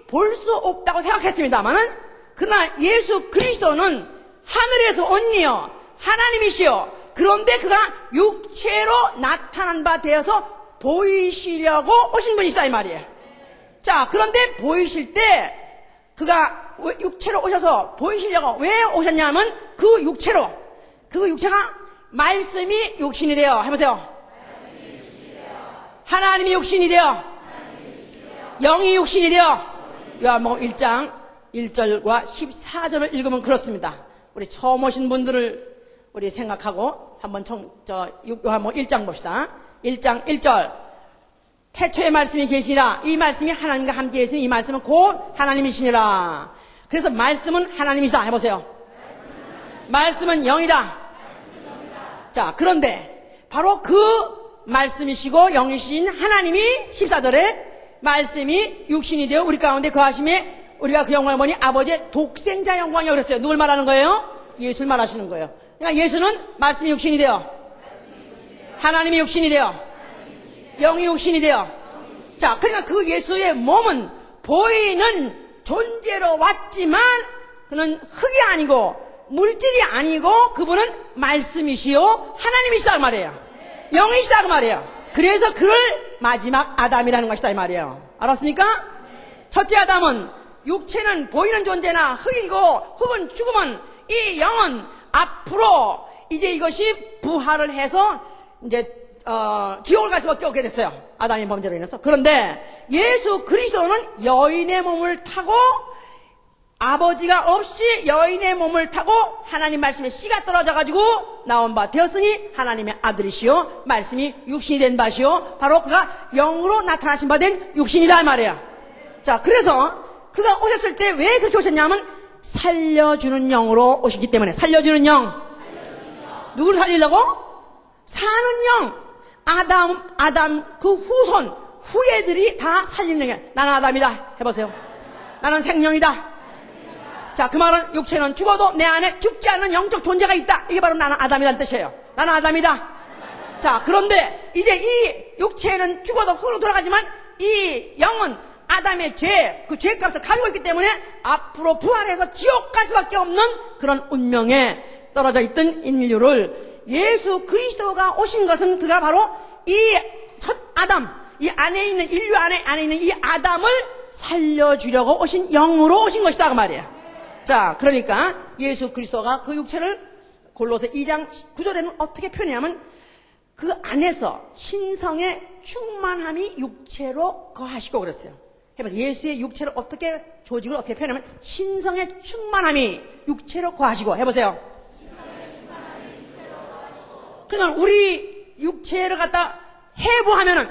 볼 수 없다고 생각했습니다만은 그러나 예수 그리스도는 하늘에서 온 이요 하나님이시요 그런데 그가 육체로 나타난 바 되어서 보이시려고 오신 분이시다 이 말이에요. 자, 그런데 보이실 때 그가 육체로 오셔서 보이시려고 왜 오셨냐면 그 육체가 말씀이 육신이 되어 해보세요. 하나님이 육신이 되어 영이 육신이 되어 요한복음 1장 1절과 14절을 읽으면 그렇습니다. 우리 처음 오신 분들을 우리 생각하고 한번 요한복음 1장 봅시다. 1장 1절 태초에 말씀이 계시라 이 말씀이 하나님과 함께 있으니 이 말씀은 곧 하나님이시니라. 그래서 말씀은 하나님이시다 해보세요. 말씀은 영이다. 자, 그런데 바로 그 말씀이시고 영이신 하나님이 14절에 말씀이 육신이 되어 우리 가운데 거하심에 우리가 그 영광을 보니 아버지의 독생자 영광이라고 그랬어요. 누굴 말하는 거예요? 예수를 말하시는 거예요. 그러니까 예수는 말씀이 육신이 되어 하나님이 육신이 되어 영이 육신이 되어 자, 그러니까 그 예수의 몸은 보이는 존재로 왔지만 그는 흙이 아니고 물질이 아니고 그분은 말씀이시요 하나님이시다 그 말이에요. 영이시다 그 말이에요. 그래서 그를 마지막 아담이라는 것이다 이 말이에요. 알았습니까? 첫째 아담은 육체는 보이는 존재나 흙이고 흙은 죽으면 이 영은 앞으로 이제 이것이 부활을 해서 이제 지옥을 갈 수밖에 없게 됐어요. 아담의 범죄로 인해서. 그런데 예수 그리스도는 여인의 몸을 타고 아버지가 없이 여인의 몸을 타고 하나님 말씀에 씨가 떨어져가지고 나온 바 되었으니 하나님의 아들이시요 말씀이 육신이 된 바시요 바로 그가 영으로 나타나신 바 된 육신이다 말이에요. 자, 그래서 그가 오셨을 때 왜 그렇게 오셨냐면 살려주는 영으로 오시기 때문에. 살려주는 영. 누구를 살리려고? 사는 영. 아담 그 후손 후예들이 다 살리는 게 나는 아담이다 해보세요. 나는 생명이다. 자, 그 말은 육체는 죽어도 내 안에 죽지 않는 영적 존재가 있다. 이게 바로 나는 아담이라는 뜻이에요. 나는 아담이다. 자, 그런데 이제 이 육체는 죽어도 흙으로 돌아가지만 이 영은 아담의 그 죄값을 가지고 있기 때문에 앞으로 부활해서 지옥 갈 수밖에 없는 그런 운명에 떨어져 있던 인류를 예수 그리스도가 오신 것은 그가 바로 이 첫 아담, 이 안에 있는 인류 안에 있는 이 아담을 살려주려고 오신 영으로 오신 것이다 그 말이에요. 자, 그러니까 예수 그리스도가 그 육체를 골로새 2장 9절에는 어떻게 표현하냐면 그 안에서 신성의 충만함이 육체로 거하시고 그랬어요. 해봐서 예수의 육체를 어떻게 조직을 어떻게 표현하면 신성의 충만함이 육체로 거하시고 해보세요. 그러니까 우리 육체를 갖다 해부하면은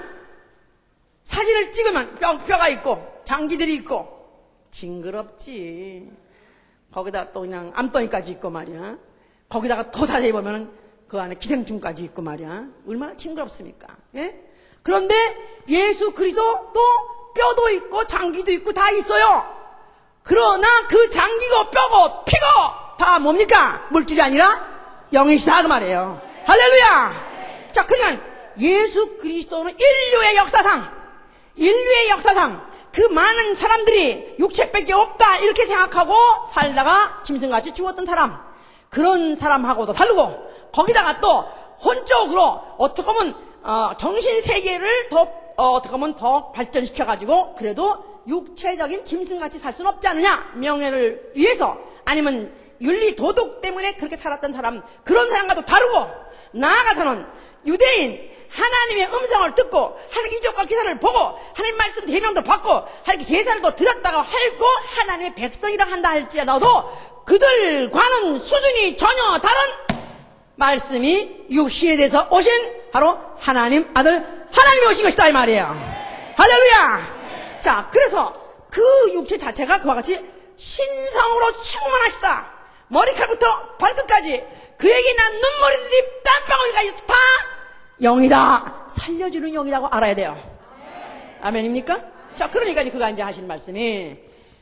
사진을 찍으면 뼈가 있고 장기들이 있고 징그럽지. 거기다 또 그냥 암덩이까지 있고 말이야. 거기다가 더 자세히 보면은 그 안에 기생충까지 있고 말이야. 얼마나 징그럽습니까? 예? 그런데 예수 그리스도도 뼈도 있고 장기도 있고 다 있어요. 그러나 그 장기고 뼈고 피고 다 뭡니까? 물질이 아니라 영이시다 그 말이에요. 할렐루야. 자, 그러니까 예수 그리스도는 인류의 역사상 그 많은 사람들이 육체밖에 없다 이렇게 생각하고 살다가 짐승같이 죽었던 사람, 그런 사람하고도 다르고 거기다가 또 혼적으로 어떻게 보면 정신세계를 더 어떻게 보면 더 발전시켜가지고 그래도 육체적인 짐승같이 살 수는 없지 않느냐, 명예를 위해서 아니면 윤리 도덕 때문에 그렇게 살았던 사람, 그런 사람과도 다르고 나아가서는 유대인 하나님의 음성을 듣고 하나님 이적과 기사를 보고 하나님 말씀 대명도 받고 하나님 제사를 또 드렸다고 하고 하나님의 백성이라 한다 할지라도 그들과는 수준이 전혀 다른 말씀이 육신에 대해서 오신 바로 하나님 아들 하나님이 오신 것이다 이 말이에요. 할렐루야. 자, 그래서 그 육체 자체가 그와 같이 신성으로 충만하시다. 머리칼부터 발끝까지 그에게 난 눈물이든지 땀방울까지 다 영이다. 살려주는 영이라고 알아야 돼요. 아멘입니까? 자, 그러니까 그가 이제 하시는 말씀이,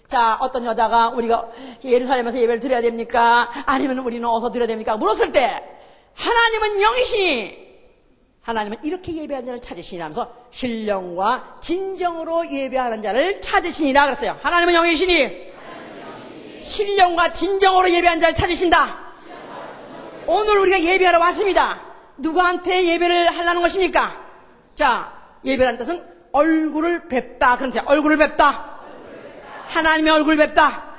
자, 어떤 여자가 우리가 예루살렘에서 예배를 드려야 됩니까? 아니면 우리는 어디서 드려야 됩니까? 물었을 때, 하나님은 영이시니, 하나님은 이렇게 예배하는 자를 찾으시니라면서 신령과 진정으로 예배하는 자를 찾으시니라 그랬어요. 하나님은 영이시니, 신령과 진정으로 예배하는 자를 찾으신다. 오늘 우리가 예배하러 왔습니다. 누구한테 예배를 하려는 것입니까? 자, 예배라는 뜻은 얼굴을 뵙다. 그런 뜻이야. 얼굴을 뵙다. 하나님의 얼굴 뵙다.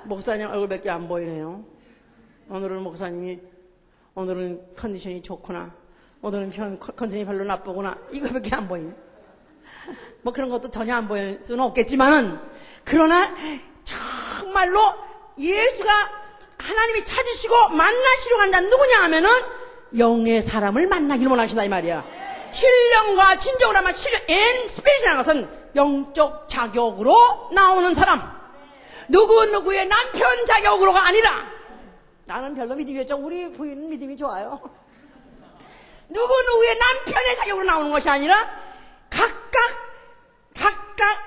목사님 얼굴 뵙게 안 보이네요. 오늘은 목사님이 오늘은 컨디션이 좋구나. 오늘은 컨디션이 별로 나쁘구나. 이거밖에 안 보이네. 뭐 그런 것도 전혀 안 보일 수는 없겠지만은, 그러나 정말로 예수가 하나님이 찾으시고 만나시려고 하는 자는 누구냐 하면은 영의 사람을 만나기를 원하신다 이 말이야. 신령과 진정으로 하면 엔 스페이스라는 것은 영적 자격으로 나오는 사람. 누구누구의 남편 자격으로가 아니라, 나는 별로 믿음이 없죠. 우리 부인은 믿음이 좋아요. 누구누구의 남편의 자격으로 나오는 것이 아니라 각각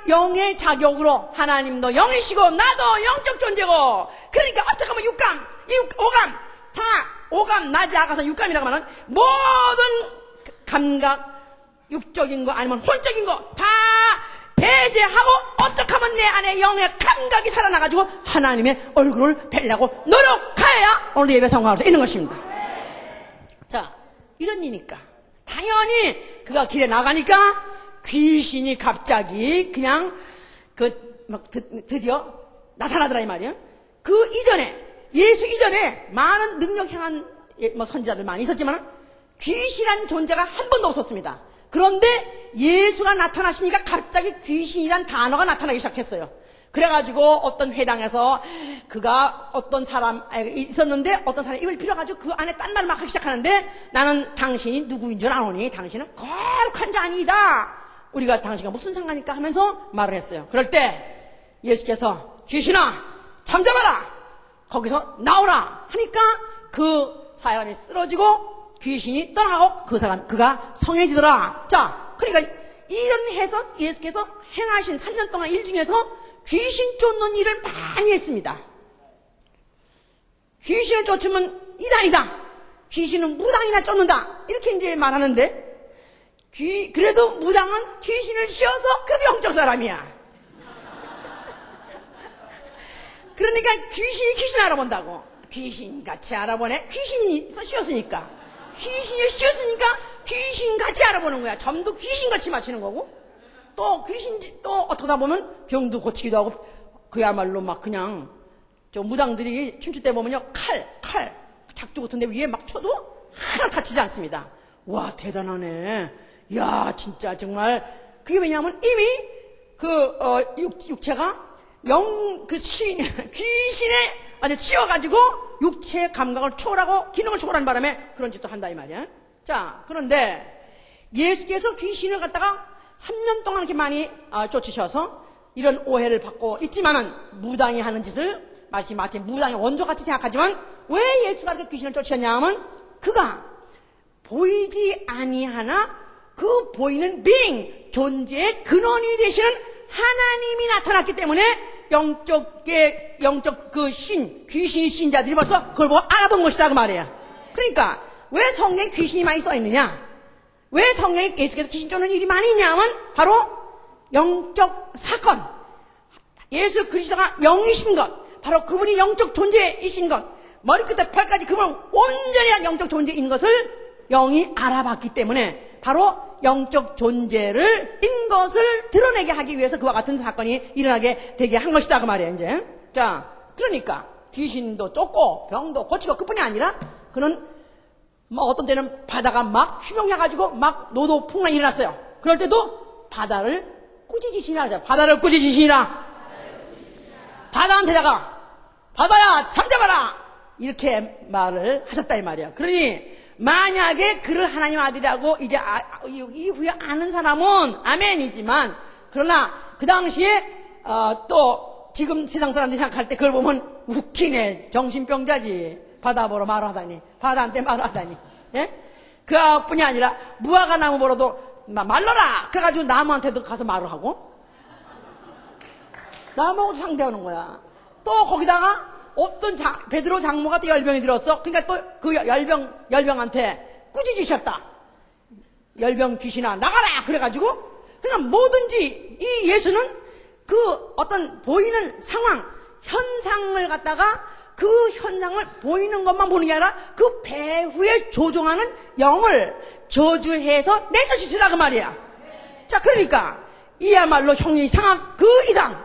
영의 자격으로, 하나님도 영이시고 나도 영적 존재고, 그러니까 어떻게 하면 오감 다, 오감 낮에 아가서 육감이라고 하면 모든 감각, 육적인 거 아니면 혼적인 거 다 배제하고 어떻게 하면 내 안에 영의 감각이 살아나가지고 하나님의 얼굴을 뵈려고 노력해야 오늘 예배 성공할 수 있는 것입니다. 자, 이런 일이니까 당연히 그가 길에 나가니까 귀신이 갑자기 그냥 드디어 나타나더라 이 말이에요. 그 이전에, 예수 이전에 많은 능력 행한 선지자들 많이 있었지만 귀신이란 존재가 한 번도 없었습니다. 그런데 예수가 나타나시니까 갑자기 귀신이란 단어가 나타나기 시작했어요. 그래가지고 어떤 회당에서 그가 어떤 사람 있었는데 어떤 사람이 입을 빌어가지고 그 안에 딴 말을 막 하기 시작하는데, 나는 당신이 누구인 줄 아노니 당신은 거룩한 자 아니다. 우리가 당신과 무슨 상관일까 하면서 말을 했어요. 그럴 때 예수께서 귀신아 잠잠하라, 거기서 나오라 하니까 그 사람이 쓰러지고 귀신이 떠나고 그가 성해지더라. 자, 그러니까 이런 해서 예수께서 행하신 3년 동안 일 중에서 귀신 쫓는 일을 많이 했습니다. 귀신을 쫓으면 이단이다, 귀신은 무당이나 쫓는다, 이렇게 이제 말하는데, 그래도 무당은 귀신을 씌워서 그래도 영적 사람이야. 그러니까 귀신이 알아본다고. 귀신같이 알아보네. 귀신이 씌웠으니까. 귀신이 씌웠으니까 귀신같이 알아보는 거야. 점도 귀신같이 맞히는 거고, 또 또 어떻게 보면 병도 고치기도 하고, 그야말로 막 그냥 저 무당들이 춤출 때 보면요, 칼 작두 같은데 위에 막 쳐도 하나 다치지 않습니다. 와, 대단하네. 야, 진짜 정말. 그게 왜냐하면 이미 육체가 귀신에 아주 치여가지고 육체의 감각을 초월하고 기능을 초월하는 바람에 그런 짓도 한다 이 말이야. 자, 그런데 예수께서 귀신을 갖다가 3년 동안 이렇게 많이 쫓으셔서 이런 오해를 받고 있지만은, 무당이 하는 짓을 마치 무당의 원조같이 생각하지만, 왜 예수가 그렇게 귀신을 쫓으셨냐 하면, 그가 보이지 아니하나 그 보이는 존재의 근원이 되시는 하나님이 나타났기 때문에 영적 귀신이 신자들이 벌써 그걸 보고 알아본 것이다 그 말이에요. 그러니까 왜 성경에 귀신이 많이 써있느냐, 왜 성경에 예수께서 귀신 쫓는 일이 많이 있냐 하면 바로 영적 사건, 예수 그리스도가 영이신 것, 바로 그분이 영적 존재이신 것, 머리끝에 발까지 그분은 온전히 영적 존재인 것을 영이 알아봤기 때문에 바로 영적 존재를 인 것을 드러내게 하기 위해서 그와 같은 사건이 일어나게 되게 한 것이다 그 말이에요. 이제 자, 그러니까 귀신도 쫓고 병도 고치고 그뿐이 아니라 그는 어떤 때는 바다가 막 흉흉해가지고 막 노도 풍랑이 일어났어요. 그럴 때도 바다를 꾸짖으시라 하죠. 바다를 꾸짖으시라. 바다한테다가 바다야 잠잠하라 이렇게 말을 하셨다 이 말이야. 그러니 만약에 그를 하나님 아들이라고 이제 이후에 아는 사람은 아멘이지만, 그러나 그 당시에 또 지금 세상 사람들이 생각할 때 그걸 보면 웃기네, 정신병자지, 바다 보러 말하다니, 바다한테 말하다니. 예? 그뿐이 아니라 무화과 나무 보러도 말러라! 그래가지고 나무한테도 가서 말을 하고, 나무하고도 상대하는 거야. 또 거기다가 어떤 베드로 장모가 또 열병이 들었어. 그러니까 또 그 열병한테 꾸짖으셨다. 열병 귀신아, 나가라! 그래가지고, 그냥 뭐든지 이 예수는 그 어떤 보이는 상황, 현상을 갖다가 그 현상을 보이는 것만 보는 게 아니라 그 배후에 조종하는 영을 저주해서 내쫓으시라 그 말이야. 자, 그러니까 이야말로 형이 상한 그 이상.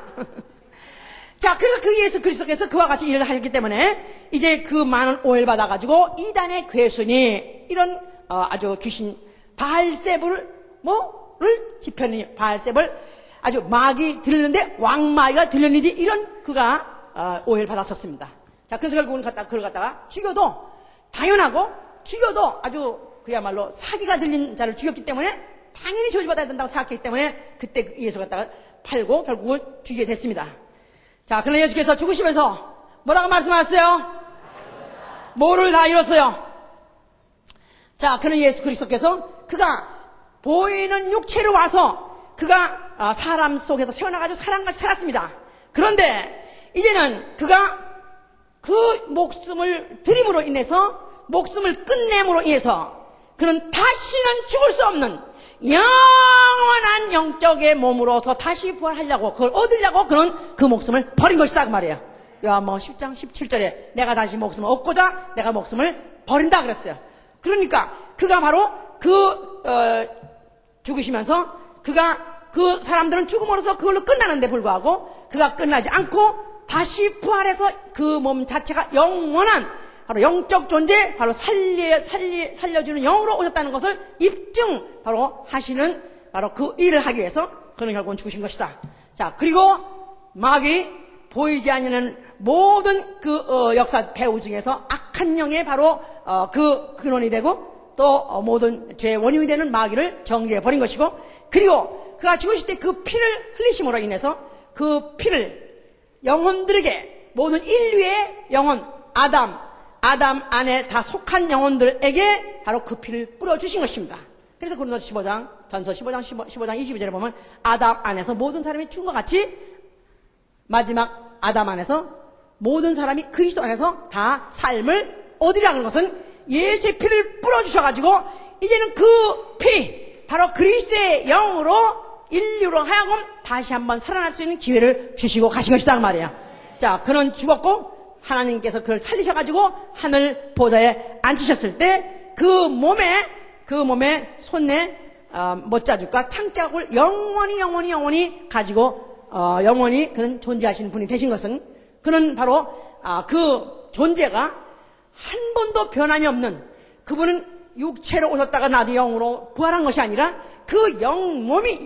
자, 그래서 그 예수 그리스도께서 그와 같이 일을 하셨기 때문에 이제 그 많은 오해를 받아가지고 이단의 괴순이 이런 아주 귀신 바알세불을 집혔느니 바알세불 아주 마귀 들렸는데 왕마귀가 들렸는지 이런 그가 오해를 받았었습니다. 자, 그래서 결국은 그걸 갖다가 죽여도 당연하고 죽여도 아주 그야말로 사기가 들린 자를 죽였기 때문에 당연히 저주받아야 된다고 생각했기 때문에 그때 예수 갖다가 팔고 결국은 죽이게 됐습니다. 자, 그러나 예수께서 죽으시면서 뭐라고 말씀하셨어요? 뭐를 다 이뤘어요? 자, 그는 예수 그리스도께서 그가 보이는 육체로 와서 그가 사람 속에서 태어나가지고 사람같이 살았습니다. 그런데 이제는 그가 그 목숨을 드림으로 인해서 목숨을 끝냄으로 인해서 그는 다시는 죽을 수 없는 영원한 영적의 몸으로서 다시 부활하려고 그걸 얻으려고 그는 그 목숨을 버린 것이다 그 말이에요. 요한복음 10장 17절에 내가 다시 목숨을 얻고자 내가 목숨을 버린다 그랬어요. 그러니까 그가 바로 죽으시면서 그가 그 사람들은 죽음으로써 그걸로 끝나는데 불구하고 그가 끝나지 않고 다시 부활해서 그 몸 자체가 영원한 바로 영적 존재, 바로 살려주는 영으로 오셨다는 것을 입증 바로 하시는 바로 그 일을 하기 위해서 그는 결국은 죽으신 것이다. 자, 그리고 마귀 보이지 않는 모든 그 역사 배후 중에서 악한 영의 바로 그 근원이 되고 또 모든 죄의 원인이 되는 마귀를 정죄해 버린 것이고, 그리고 그가 죽으실 때 그 피를 흘리심으로 인해서 그 피를 영혼들에게 모든 인류의 영혼 아담 안에 다 속한 영혼들에게 바로 그 피를 뿌려주신 것입니다. 그래서 고린도서 15장 전서 15장 22절에 보면 아담 안에서 모든 사람이 죽은 것 같이 마지막 아담 안에서 모든 사람이 그리스도 안에서 다 삶을 얻으려는 것은 예수의 피를 뿌려주셔가지고 이제는 그 피 바로 그리스도의 영으로 인류로 하여금 다시 한번 살아날 수 있는 기회를 주시고 가신 것이다 그 말이에요. 자, 그는 죽었고 하나님께서 그를 살리셔가지고 하늘 보좌에 앉히셨을 때 그 몸에 손에 못자죽과 창자국을 영원히 가지고 영원히 그는 존재하시는 분이 되신 것은 그는 바로 그 존재가 한 번도 변함이 없는, 그분은 육체로 오셨다가 나도 영으로 부활한 것이 아니라 그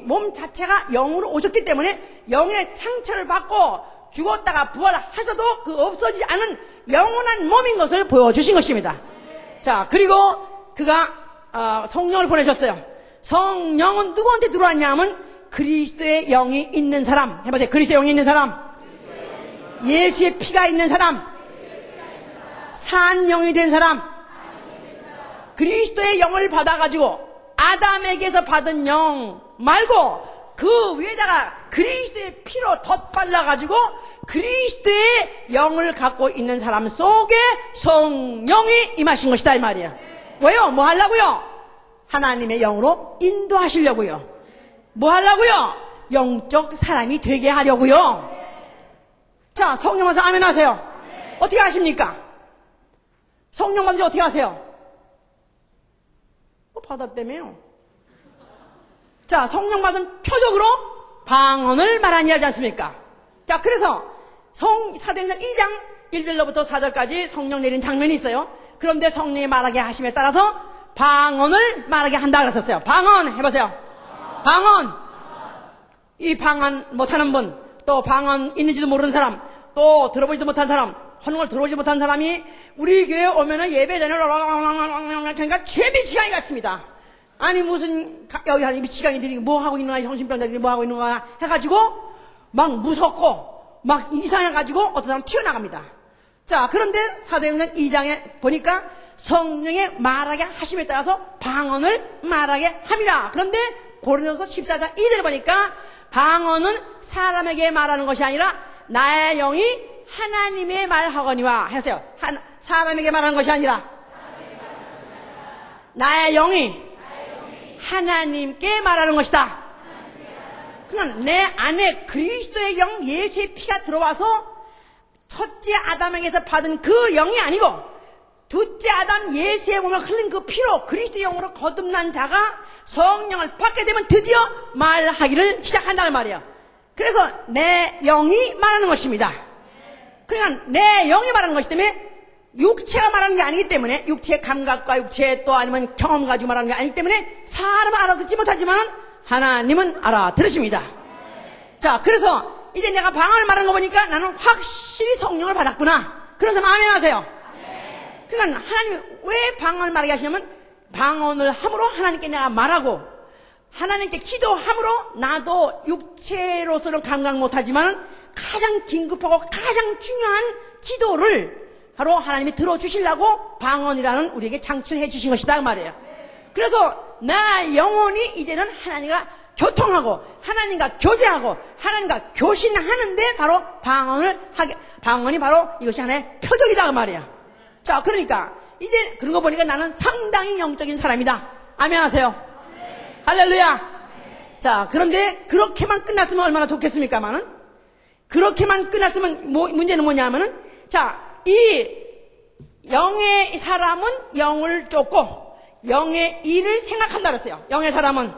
몸 자체가 영으로 오셨기 때문에 영의 상처를 받고 죽었다가 부활하셔도 그 없어지지 않은 영원한 몸인 것을 보여주신 것입니다. 자, 그리고 그가 성령을 보내셨어요. 성령은 누구한테 들어왔냐 하면 그리스도의 영이 있는 사람, 해보세요. 그리스도의 영이 있는 사람, 예수의 피가 있는 사람, 산 영이 된 사람, 그리스도의 영을 받아가지고 아담에게서 받은 영 말고 그 위에다가 그리스도의 피로 덧발라가지고 그리스도의 영을 갖고 있는 사람 속에 성령이 임하신 것이다 이 말이에요. 왜요? 뭐 하려고요? 하나님의 영으로 인도하시려고요. 뭐 하려고요? 영적 사람이 되게 하려고요. 자, 성령 와서 아멘 하세요. 어떻게 하십니까? 성령 받으시 어떻게 하세요? 받았다며요. 자, 성령 받은 표적으로 방언을 말하니 하지 않습니까? 자, 그래서 사도행전 2장 1절로부터 4절까지 성령 내린 장면이 있어요. 그런데 성령이 말하게 하심에 따라서 방언을 말하게 한다 그랬었어요. 방언 해보세요. 방언. 이 방언 못하는 분, 또 방언 있는지도 모르는 사람, 또 들어보지도 못한 사람, 헌금을 들어오지 못한 사람이 우리 교회에 오면은 예배 전에 그러니까 최미치광이 같습니다. 아니 무슨 여기 한 미치광이들이 뭐 하고 있는 거야, 정신병자들이 뭐 하고 있는 거야 해가지고 막 무섭고 막 이상해가지고 어떤 사람 튀어나갑니다. 자, 그런데 사도행전 2장에 보니까 성령의 말하게 하심에 따라서 방언을 말하게 함이라. 그런데 고린도서 14장 2절에 보니까 방언은 사람에게 말하는 것이 아니라 나의 영이 하나님의 말하거니와 했어요. 사람에게 말하는 것이 아니라 나의 영이 하나님께 말하는 것이다. 그러니까 내 안에 그리스도의 영, 예수의 피가 들어와서 첫째 아담에게서 받은 그 영이 아니고 둘째 아담 예수의 몸에 흘린 그 피로 그리스도의 영으로 거듭난 자가 성령을 받게 되면 드디어 말하기를 시작한다는 말이에요. 그래서 내 영이 말하는 것입니다. 그러니까 내 영이 말하는 것이기 때문에 육체가 말하는 게 아니기 때문에, 육체의 감각과 육체의 또 아니면 경험 가지고 말하는 게 아니기 때문에 사람은 알아듣지 못하지만 하나님은 알아들으십니다. 자, 그래서 이제 내가 방언을 말하는 거 보니까 나는 확실히 성령을 받았구나. 그런 사람 아멘 하세요. 그러니까 하나님이 왜 방언을 말하게 하시냐면 방언을 함으로 하나님께 내가 말하고 하나님께 기도함으로 나도 육체로서는 감각 못하지만 가장 긴급하고 가장 중요한 기도를 바로 하나님이 들어주시려고 방언이라는 우리에게 장치를 해주신 것이다 그 말이에요. 그래서 나 영혼이 이제는 하나님과 교통하고 하나님과 교제하고 하나님과 교신하는데 바로 방언이 바로 이것이 하나의 표적이다 그 말이에요. 자, 그러니까 이제 그런 거 보니까 나는 상당히 영적인 사람이다. 아멘 하세요. 할렐루야. 자, 그런데 그렇게만 끝났으면 얼마나 좋겠습니까만은, 그렇게만 끝났으면 문제는 뭐냐면은, 자, 이 영의 사람은 영을 쫓고 영의 일을 생각한다 그랬어요. 영의 사람은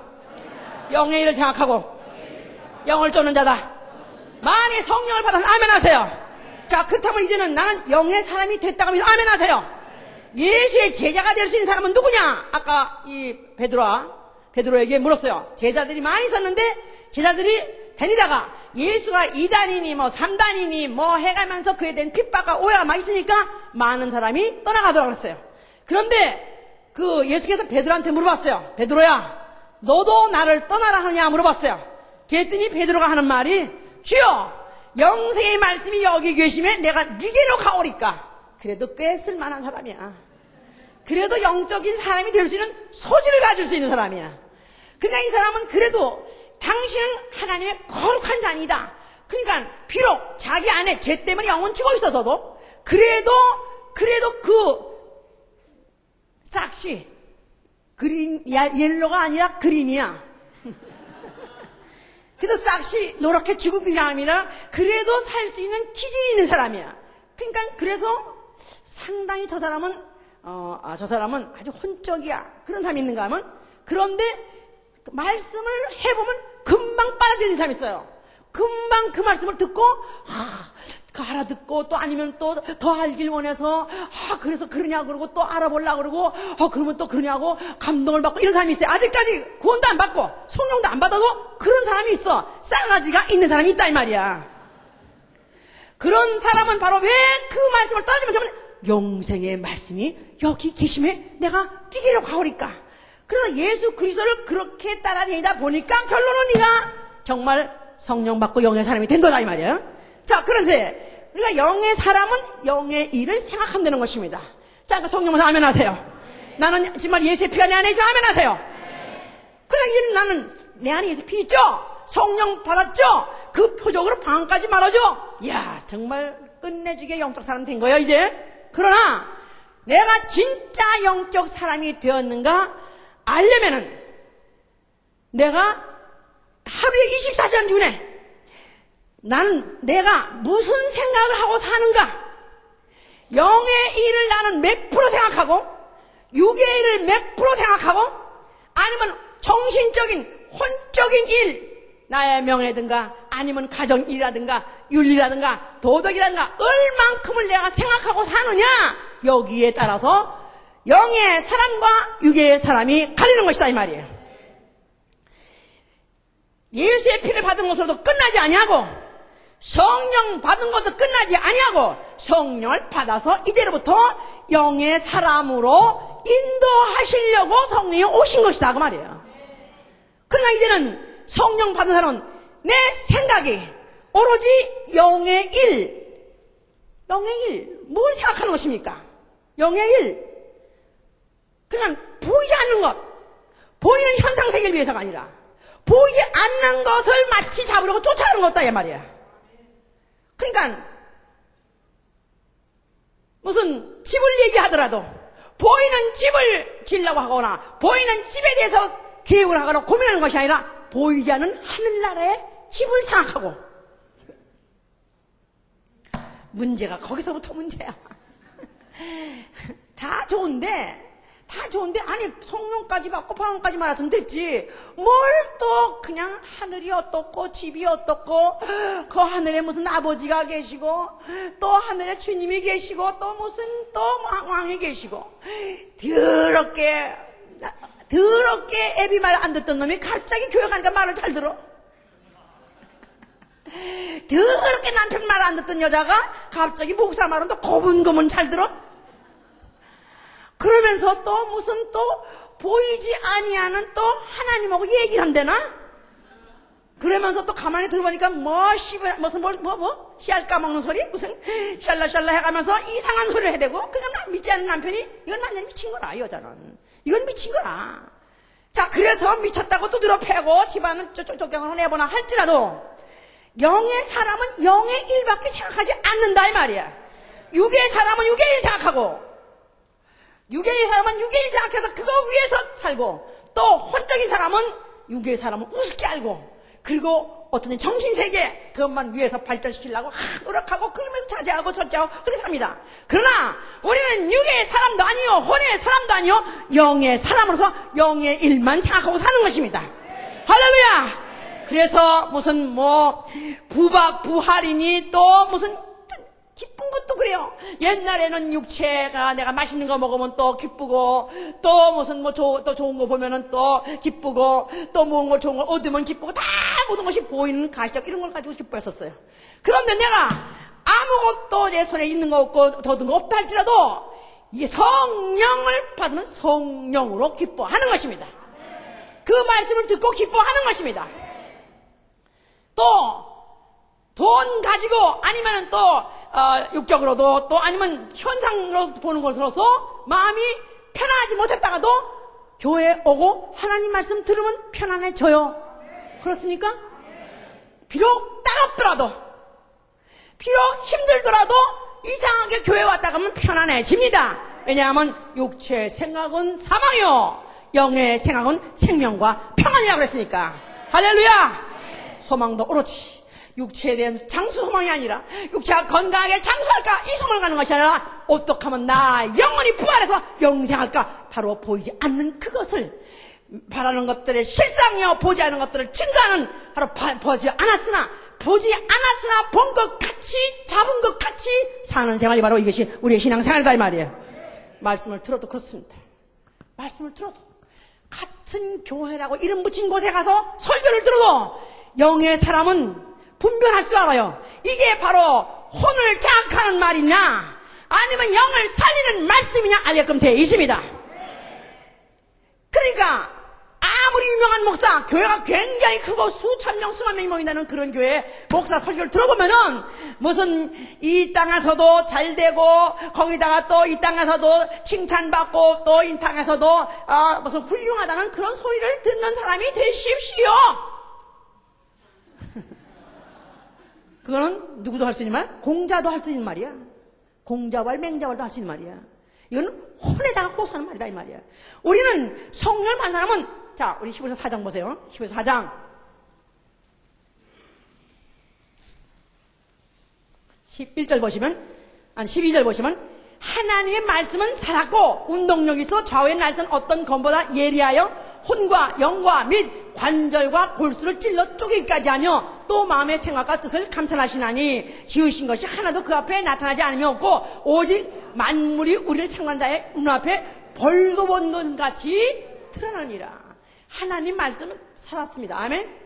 영의 일을 생각하고 영을 쫓는 자다. 만일 성령을 받아서 아멘 하세요. 자, 그렇다면 이제는 나는 영의 사람이 됐다고 하면 아멘 하세요. 예수의 제자가 될 수 있는 사람은 누구냐? 아까 이 베드로에게 물었어요. 제자들이 많이 있었는데 제자들이 다니다가 예수가 2단이니 뭐 3단이니 뭐 해가면서 그에 대한 핍박과 오해가 막 있으니까 많은 사람이 떠나가더라고 그랬어요. 그런데 그 예수께서 베드로한테 물어봤어요. 베드로야, 너도 나를 떠나라 하느냐 물어봤어요. 그랬더니 베드로가 하는 말이, 주여, 영생의 말씀이 여기 계시면 내가 네게로 가오리까. 그래도 꽤 쓸만한 사람이야. 그래도 영적인 사람이 될 수 있는 소질을 가질 수 있는 사람이야. 그러니까 이 사람은 그래도 당신은 하나님의 거룩한 자니다. 그러니까 비록 자기 안에 죄 때문에 영은 죽어 있어서도 그래도 그 싹시 그린 옐로가 아니라 그린이야. 그래도 싹시 노랗게 죽은 사람이라 그래도 살 수 있는 기질이 있는 사람이야. 그러니까 그래서 상당히 저 사람은 아주 혼적이야. 그런 사람이 있는가 하면, 그런데 말씀을 해보면 금방 빨아들이는 사람이 있어요. 금방 그 말씀을 듣고 알아듣고 또 아니면 또 더 알길 원해서 그래서 그러냐 그러고 또 알아보려고 그러고 그러면 또 그러냐고 감동을 받고 이런 사람이 있어요. 아직까지 구원도 안 받고 성령도 안 받아도 그런 사람이 있어. 싸가지가 있는 사람이 있다 이 말이야. 그런 사람은 바로 왜 그 말씀을 떨어지면 저는 영생의 말씀이 여기 계심에 내가 뛰기로 가오리까. 그래서 예수 그리스도를 그렇게 따라다니다 보니까 결론은 네가 정말 성령 받고 영의 사람이 된 거다 이 말이에요. 자, 그런데 우리가 영의 사람은 영의 일을 생각하면 되는 것입니다. 자, 그 성령은 아멘 하세요. 나는 정말 예수의 피가 내 안에 있어 아멘 하세요. 그래, 이제 나는 내 안에 예수 피 있죠? 성령 받았죠? 그 표적으로 방언까지 말하죠? 이야, 정말 끝내주게 영적 사람 된 거예요 이제. 그러나 내가 진짜 영적 사람이 되었는가 알려면은 내가 하루에 24시간 중에 나는 내가 무슨 생각을 하고 사는가, 영의 일을 나는 몇 프로 생각하고 육의 일을 몇 프로 생각하고 아니면 정신적인 혼적인 일, 나의 명예든가 아니면 가정일이라든가 윤리라든가 도덕이라든가 얼만큼을 내가 생각하고 사느냐, 여기에 따라서 영의 사람과 육의 사람이 갈리는 것이다 이 말이에요. 예수의 피를 받은 것으로도 끝나지 아니하고 성령 받은 것도 끝나지 아니하고 성령을 받아서 이제로부터 영의 사람으로 인도하시려고 성령이 오신 것이다 그 말이에요. 그러나 이제는 성령 받은 사람은 내 생각이 오로지 영의 일, 뭘 생각하는 것입니까? 영의 일. 그러니까 보이지 않는 것, 보이는 현상 세계를 위해서가 아니라 보이지 않는 것을 마치 잡으려고 쫓아가는 것다 이 말이야. 그러니까 무슨 집을 얘기하더라도 보이는 집을 지으려고 하거나 보이는 집에 대해서 계획을 하거나 고민하는 것이 아니라 보이지 않는 하늘나라의 집을 생각하고, 문제가 거기서부터 문제야. 다 좋은데 아니 성령까지 받고 방언까지 말았으면 됐지, 뭘 또 그냥 하늘이 어떻고 집이 어떻고 그 하늘에 무슨 아버지가 계시고 또 하늘에 주님이 계시고 또 무슨 또 왕이 계시고, 더럽게 애비 말 안 듣던 놈이 갑자기 교회 가니까 말을 잘 들어. 더럽게 남편 말 안 듣던 여자가 갑자기 목사 말은 또 고분고분 잘 들어. 그러면서 또 무슨 또 보이지 아니하는 또 하나님하고 얘기를 한대나? 그러면서 또 가만히 들어보니까 씨알 까먹는 소리? 무슨 샬라샬라 해가면서 이상한 소리를 해대고, 그러니까 믿지 않는 남편이, 이건 완전히 미친 거라, 이 여자는. 이건 미친 거라. 자, 그래서 미쳤다고 두드려 패고 집안은 쫓겨나고 내보나 할지라도 영의 사람은 영의 일밖에 생각하지 않는다 이 말이야. 육의 사람은 육의 일 생각하고, 육의 사람은 육의 일 생각해서 그거 위해서 살고, 또 혼적인 사람은 육의 사람은 우습게 알고, 그리고 어떤 정신세계 그것만 위해서 발전시키려고 노력하고, 그러면서 자제하고 절제하고 그렇게 삽니다. 그러나 우리는 육의 사람도 아니요 혼의 사람도 아니요 영의 사람으로서 영의 일만 생각하고 사는 것입니다. 할렐루야. 그래서 무슨 부할이니 또 무슨 기쁜 것도 그래요. 옛날에는 육체가 내가 맛있는 거 먹으면 또 기쁘고, 또 무슨 또 좋은 거 보면은 또 기쁘고, 또 좋은 걸 얻으면 기쁘고, 다 모든 것이 보이는 가시적 이런 걸 가지고 기뻐했었어요. 그런데 내가 아무것도 내 손에 있는 거 없고 더 얻은 거 없다 할지라도 이게 성령을 받으면 성령으로 기뻐하는 것입니다. 그 말씀을 듣고 기뻐하는 것입니다. 또 돈 가지고 아니면 또 육적으로도 또 아니면 현상으로 보는 것으로서 마음이 편안하지 못했다가도 교회에 오고 하나님 말씀 들으면 편안해져요. 그렇습니까? 비록 따갑더라도, 비록 힘들더라도 이상하게 교회 왔다 가면 편안해집니다. 왜냐하면 육체의 생각은 사망이요 영의 생각은 생명과 평안이라고 그랬으니까. 할렐루야. 소망도 오로지 육체에 대한 장수 소망이 아니라 육체가 건강하게 장수할까 이 소망을 가는 것이 아니라 어떻게 하면 나 영혼이 부활해서 영생할까, 바로 보이지 않는 그것을 바라는 것들의 실상이요 보지 않는 것들을 증거하는, 바로 보지 않았으나 본 것 같이 잡은 것 같이 사는 생활이 바로 이것이 우리의 신앙생활이다 이 말이에요. 말씀을 들어도 그렇습니다. 말씀을 들어도 같은 교회라고 이름 붙인 곳에 가서 설교를 들어도 영의 사람은 분별할 줄 알아요. 이게 바로 혼을 자극하는 말이냐 아니면 영을 살리는 말씀이냐 알게끔 되어 있습니다. 그러니까 아무리 유명한 목사, 교회가 굉장히 크고 수천 명 수만 명이 모인다는 그런 교회 목사 설교를 들어보면은 무슨 이 땅에서도 잘 되고, 거기다가 또 이 땅에서도 칭찬받고, 또 이 땅에서도 무슨 훌륭하다는 그런 소리를 듣는 사람이 되십시오. 그거는 누구도 할 수 있는 말, 공자도 할 수 있는 말이야. 공자왈 맹자왈도 할 수 있는 말이야. 이건 혼에다가 호소하는 말이다 이 말이야. 우리는 성령을 받는 사람은, 자, 우리 히브리서 4장 보세요. 히브리서 4장 11절 보시면, 아니 12절 보시면, 하나님의 말씀은 살았고 운동력이 있어 좌우의 날선 어떤 검보다 예리하여 혼과 영과 및 관절과 골수를 찔러 쪼개기까지 하며 또 마음의 생각과 뜻을 감찰하시나니 지으신 것이 하나도 그 앞에 나타나지 않으며 없고 오직 만물이 우리를 생각하는 자의 눈앞에 벌거벗은 것 같이 드러나니라. 하나님 말씀은 살았습니다. 아멘.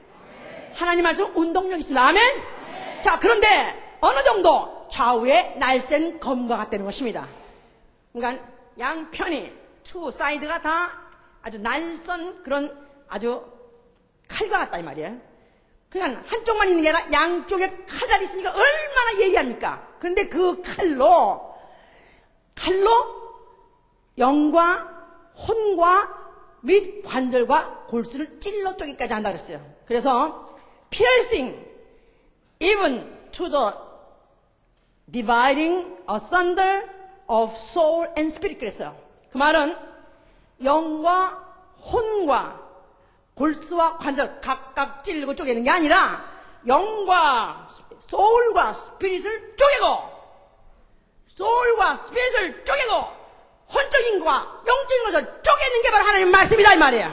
하나님 말씀은 운동력이 있습니다. 아멘. 자, 그런데 어느 정도 좌우에 날쌘 검과 같다는 것입니다. 그러니까 양편이 투 사이드가 다 아주 날선 그런 아주 칼과 같다 이 말이에요. 그러니까 한쪽만 있는 게 아니라 양쪽에 칼날이 있으니까 얼마나 예리합니까? 그런데 그 칼로 영과 혼과 및 관절과 골수를 찔러 쪼개기까지 한다 그랬어요. 그래서 piercing even to the dividing asunder of soul and spirit 그랬어요. 그 말은 영과 혼과 골수와 관절 각각 찔리고 쪼개는 게 아니라 영과 소울과 스피릿을 쪼개고 소울과 스피릿을 쪼개고 혼적인 것과 영적인 것을 쪼개는 게 바로 하나님 말씀이다 이 말이에요.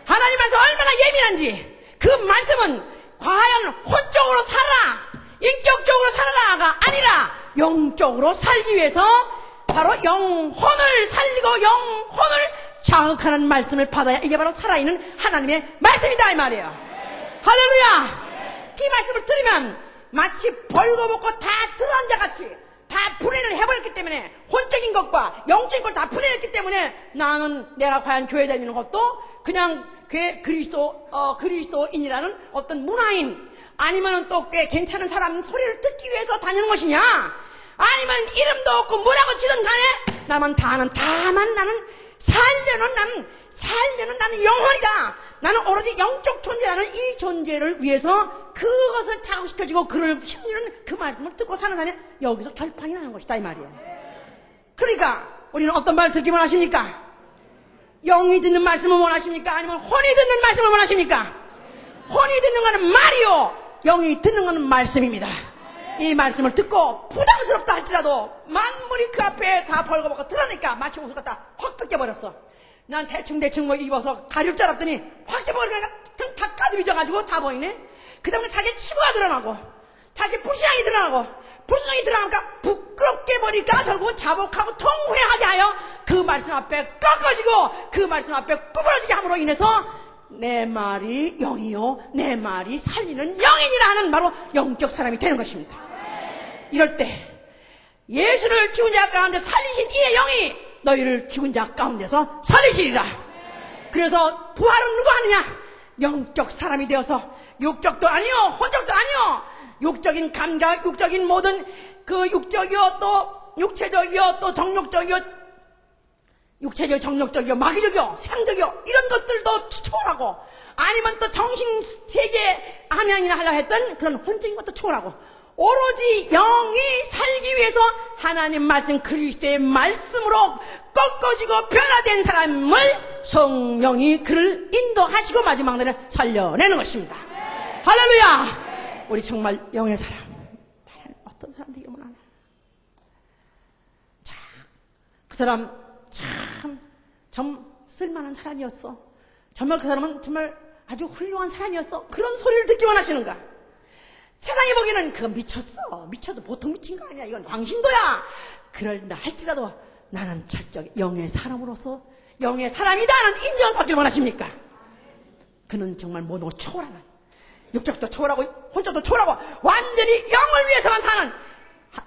하나님 말씀 얼마나 예민한지. 그 말씀은 과연 혼적으로 살아라 인격적으로 살아라가 아니라 영적으로 살기 위해서 바로 영혼을 살리고 영혼을 자극하는 말씀을 받아야 이게 바로 살아있는 하나님의 말씀이다 이 말이에요. 할렐루야. 이 말씀을 들으면 마치 벌거벗고 다 들어간 자같이 다 분해를 해버렸기 때문에 혼적인 것과 영적인 걸 다 분해했기 때문에 나는 내가 과연 교회 다니는 것도 그냥 그리스도인이라는 어떤 문화인 아니면 또 꽤 괜찮은 사람 소리를 듣기 위해서 다니는 것이냐 아니면 이름도 없고 뭐라고 지든 간에 다만 나는 살려는 나는 영혼이다. 나는 오로지 영적 존재라는 이 존재를 위해서 그것을 자극시켜주고 그를 힘주는 그 말씀을 듣고 사는 사람이 여기서 결판이 나는 것이다 이 말이에요. 그러니까 우리는 어떤 말을 듣기 원하십니까? 영이 듣는 말씀을 원하십니까? 아니면 혼이 듣는 말씀을 원하십니까? 혼이 듣는 거는 말이요 영이 듣는 거는 말씀입니다. 이 말씀을 듣고 부담스럽다 할지라도 만물이 그 앞에 다 벌거벗고 드러니까 마치 옷을 갖다 확 벗겨버렸어. 난 대충 뭐 입어서 가릴 줄 알았더니 확 벗겨버리니까 다 가득해져가지고 다 보이네. 그 다음에 자기 치부가 드러나고 자기 불신앙이 드러나고 불신앙이 드러나니까 부끄럽게 버리니까 결국은 자복하고 통회하게 하여 그 말씀 앞에 꺾어지고 그 말씀 앞에 구부러지게 함으로 인해서 내 말이 영이요 내 말이 살리는 영인이라 하는 바로 영적 사람이 되는 것입니다. 이럴 때 예수를 죽은 자 가운데 살리신 이의 영이 너희를 죽은 자 가운데서 살리시리라. 그래서 부활은 누가 하느냐? 영적 사람이 되어서 육적도 아니요 혼적도 아니요 육적인 감각 육적인 모든 그 육적이요 또 육체적이요 또 정욕적이요 육체적 정욕적이요 마귀적이요 세상적이요 이런 것들도 초월하고 아니면 또 정신세계 암양이나 하려 했던 그런 혼적인 것도 초월하고 오로지 영이 살기 위해서 하나님 말씀 그리스도의 말씀으로 꺾어지고 변화된 사람을 성령이 그를 인도하시고 마지막 날에 살려내는 것입니다. 할렐루야. 우리 정말 영의 사람 어떤 사람 되기를 원하나. 자, 그 사람 참 쓸만한 사람이었어. 정말 그 사람은 정말 아주 훌륭한 사람이었어. 그런 소리를 듣기 원하시는가. 세상이 보기에는 그거 미쳐도 보통 미친 거 아니야. 이건 광신도야. 그런다 할지라도 나는 철저히 영의 사람으로서 영의 사람이다는 인정을 받길 원하십니까? 그는 정말 모두 초월하는 육적도 초월하고 혼적도 초월하고 완전히 영을 위해서만 사는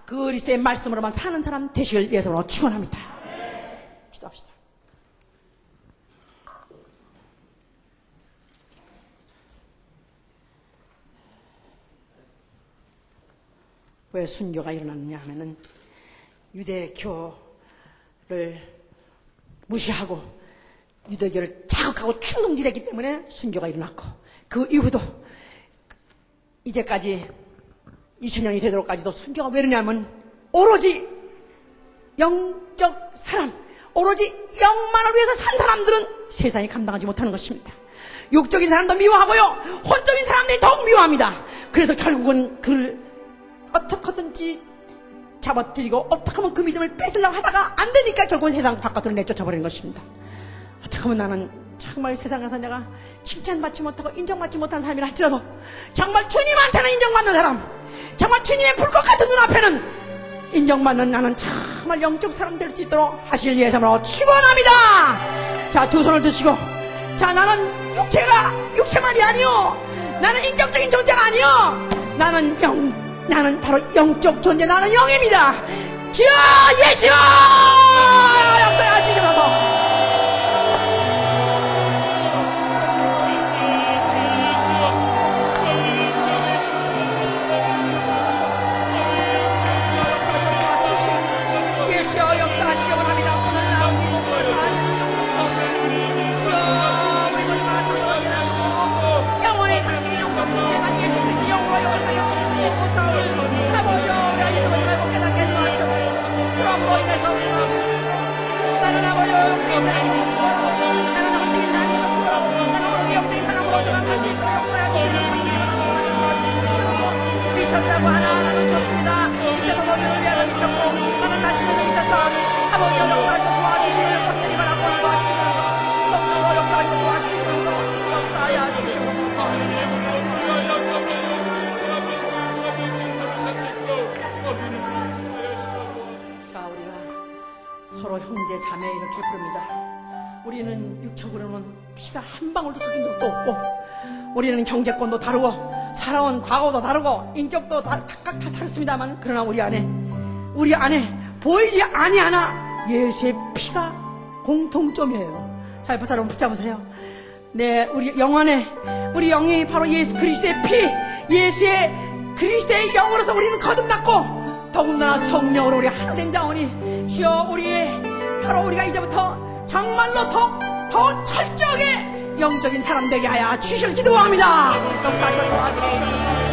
그리스도의 말씀으로만 사는 사람 되시길 예수로 축원합니다. 기도합시다. 왜 순교가 일어났느냐 하면은 유대교를 무시하고 유대교를 자극하고 충동질했기 때문에 순교가 일어났고 그 이후도 이제까지 2000년이 되도록까지도 순교가 왜 이러냐면 오로지 영적 사람 오로지 영만을 위해서 산 사람들은 세상이 감당하지 못하는 것입니다. 육적인 사람도 미워하고요 혼적인 사람들이 더욱 미워합니다. 그래서 결국은 그를 어떻게 하든지 잡아들이고 어떻게 하면 그 믿음을 뺏으려고 하다가 안 되니까 결국은 세상 바깥으로 내쫓아버리는 것입니다. 어떻게 하면 나는 정말 세상에서 내가 칭찬받지 못하고 인정받지 못한 사람이라 할지라도 정말 주님한테는 인정받는 사람 정말 주님의 불꽃 같은 눈앞에는 인정받는 나는 정말 영적 사람 될 수 있도록 하실 예수님으로 축원합니다. 자, 두 손을 드시고 자, 나는 육체만이 아니요 나는 인격적인 존재가 아니요 나는 바로 영적 존재 나는 영입니다. 주여 예수여 역사해 주시면서 예수여 역사하시기 원합니다. 오늘 나오니 형제 자매 이렇게 부릅니다. 우리는 육적으로는 피가 한 방울도 섞인 적도 없고, 우리는 경제권도 다르고 살아온 과거도 다르고 인격도 각각 다 다릅니다만, 그러나 우리 안에 보이지 아니하나 예수의 피가 공통점이에요. 자, 옆에 사람 붙잡으세요. 네, 우리 영 안에, 우리 영이 바로 예수 그리스도의 피, 예수의 그리스도의 영으로서 우리는 거듭났고, 더군다나 성령으로 우리 하나 된 자오니, 주여, 바로 우리가 이제부터 정말로 더 철저하게 영적인 사람 되게 하여 주시옵소서 기도합니다. 감사합니다.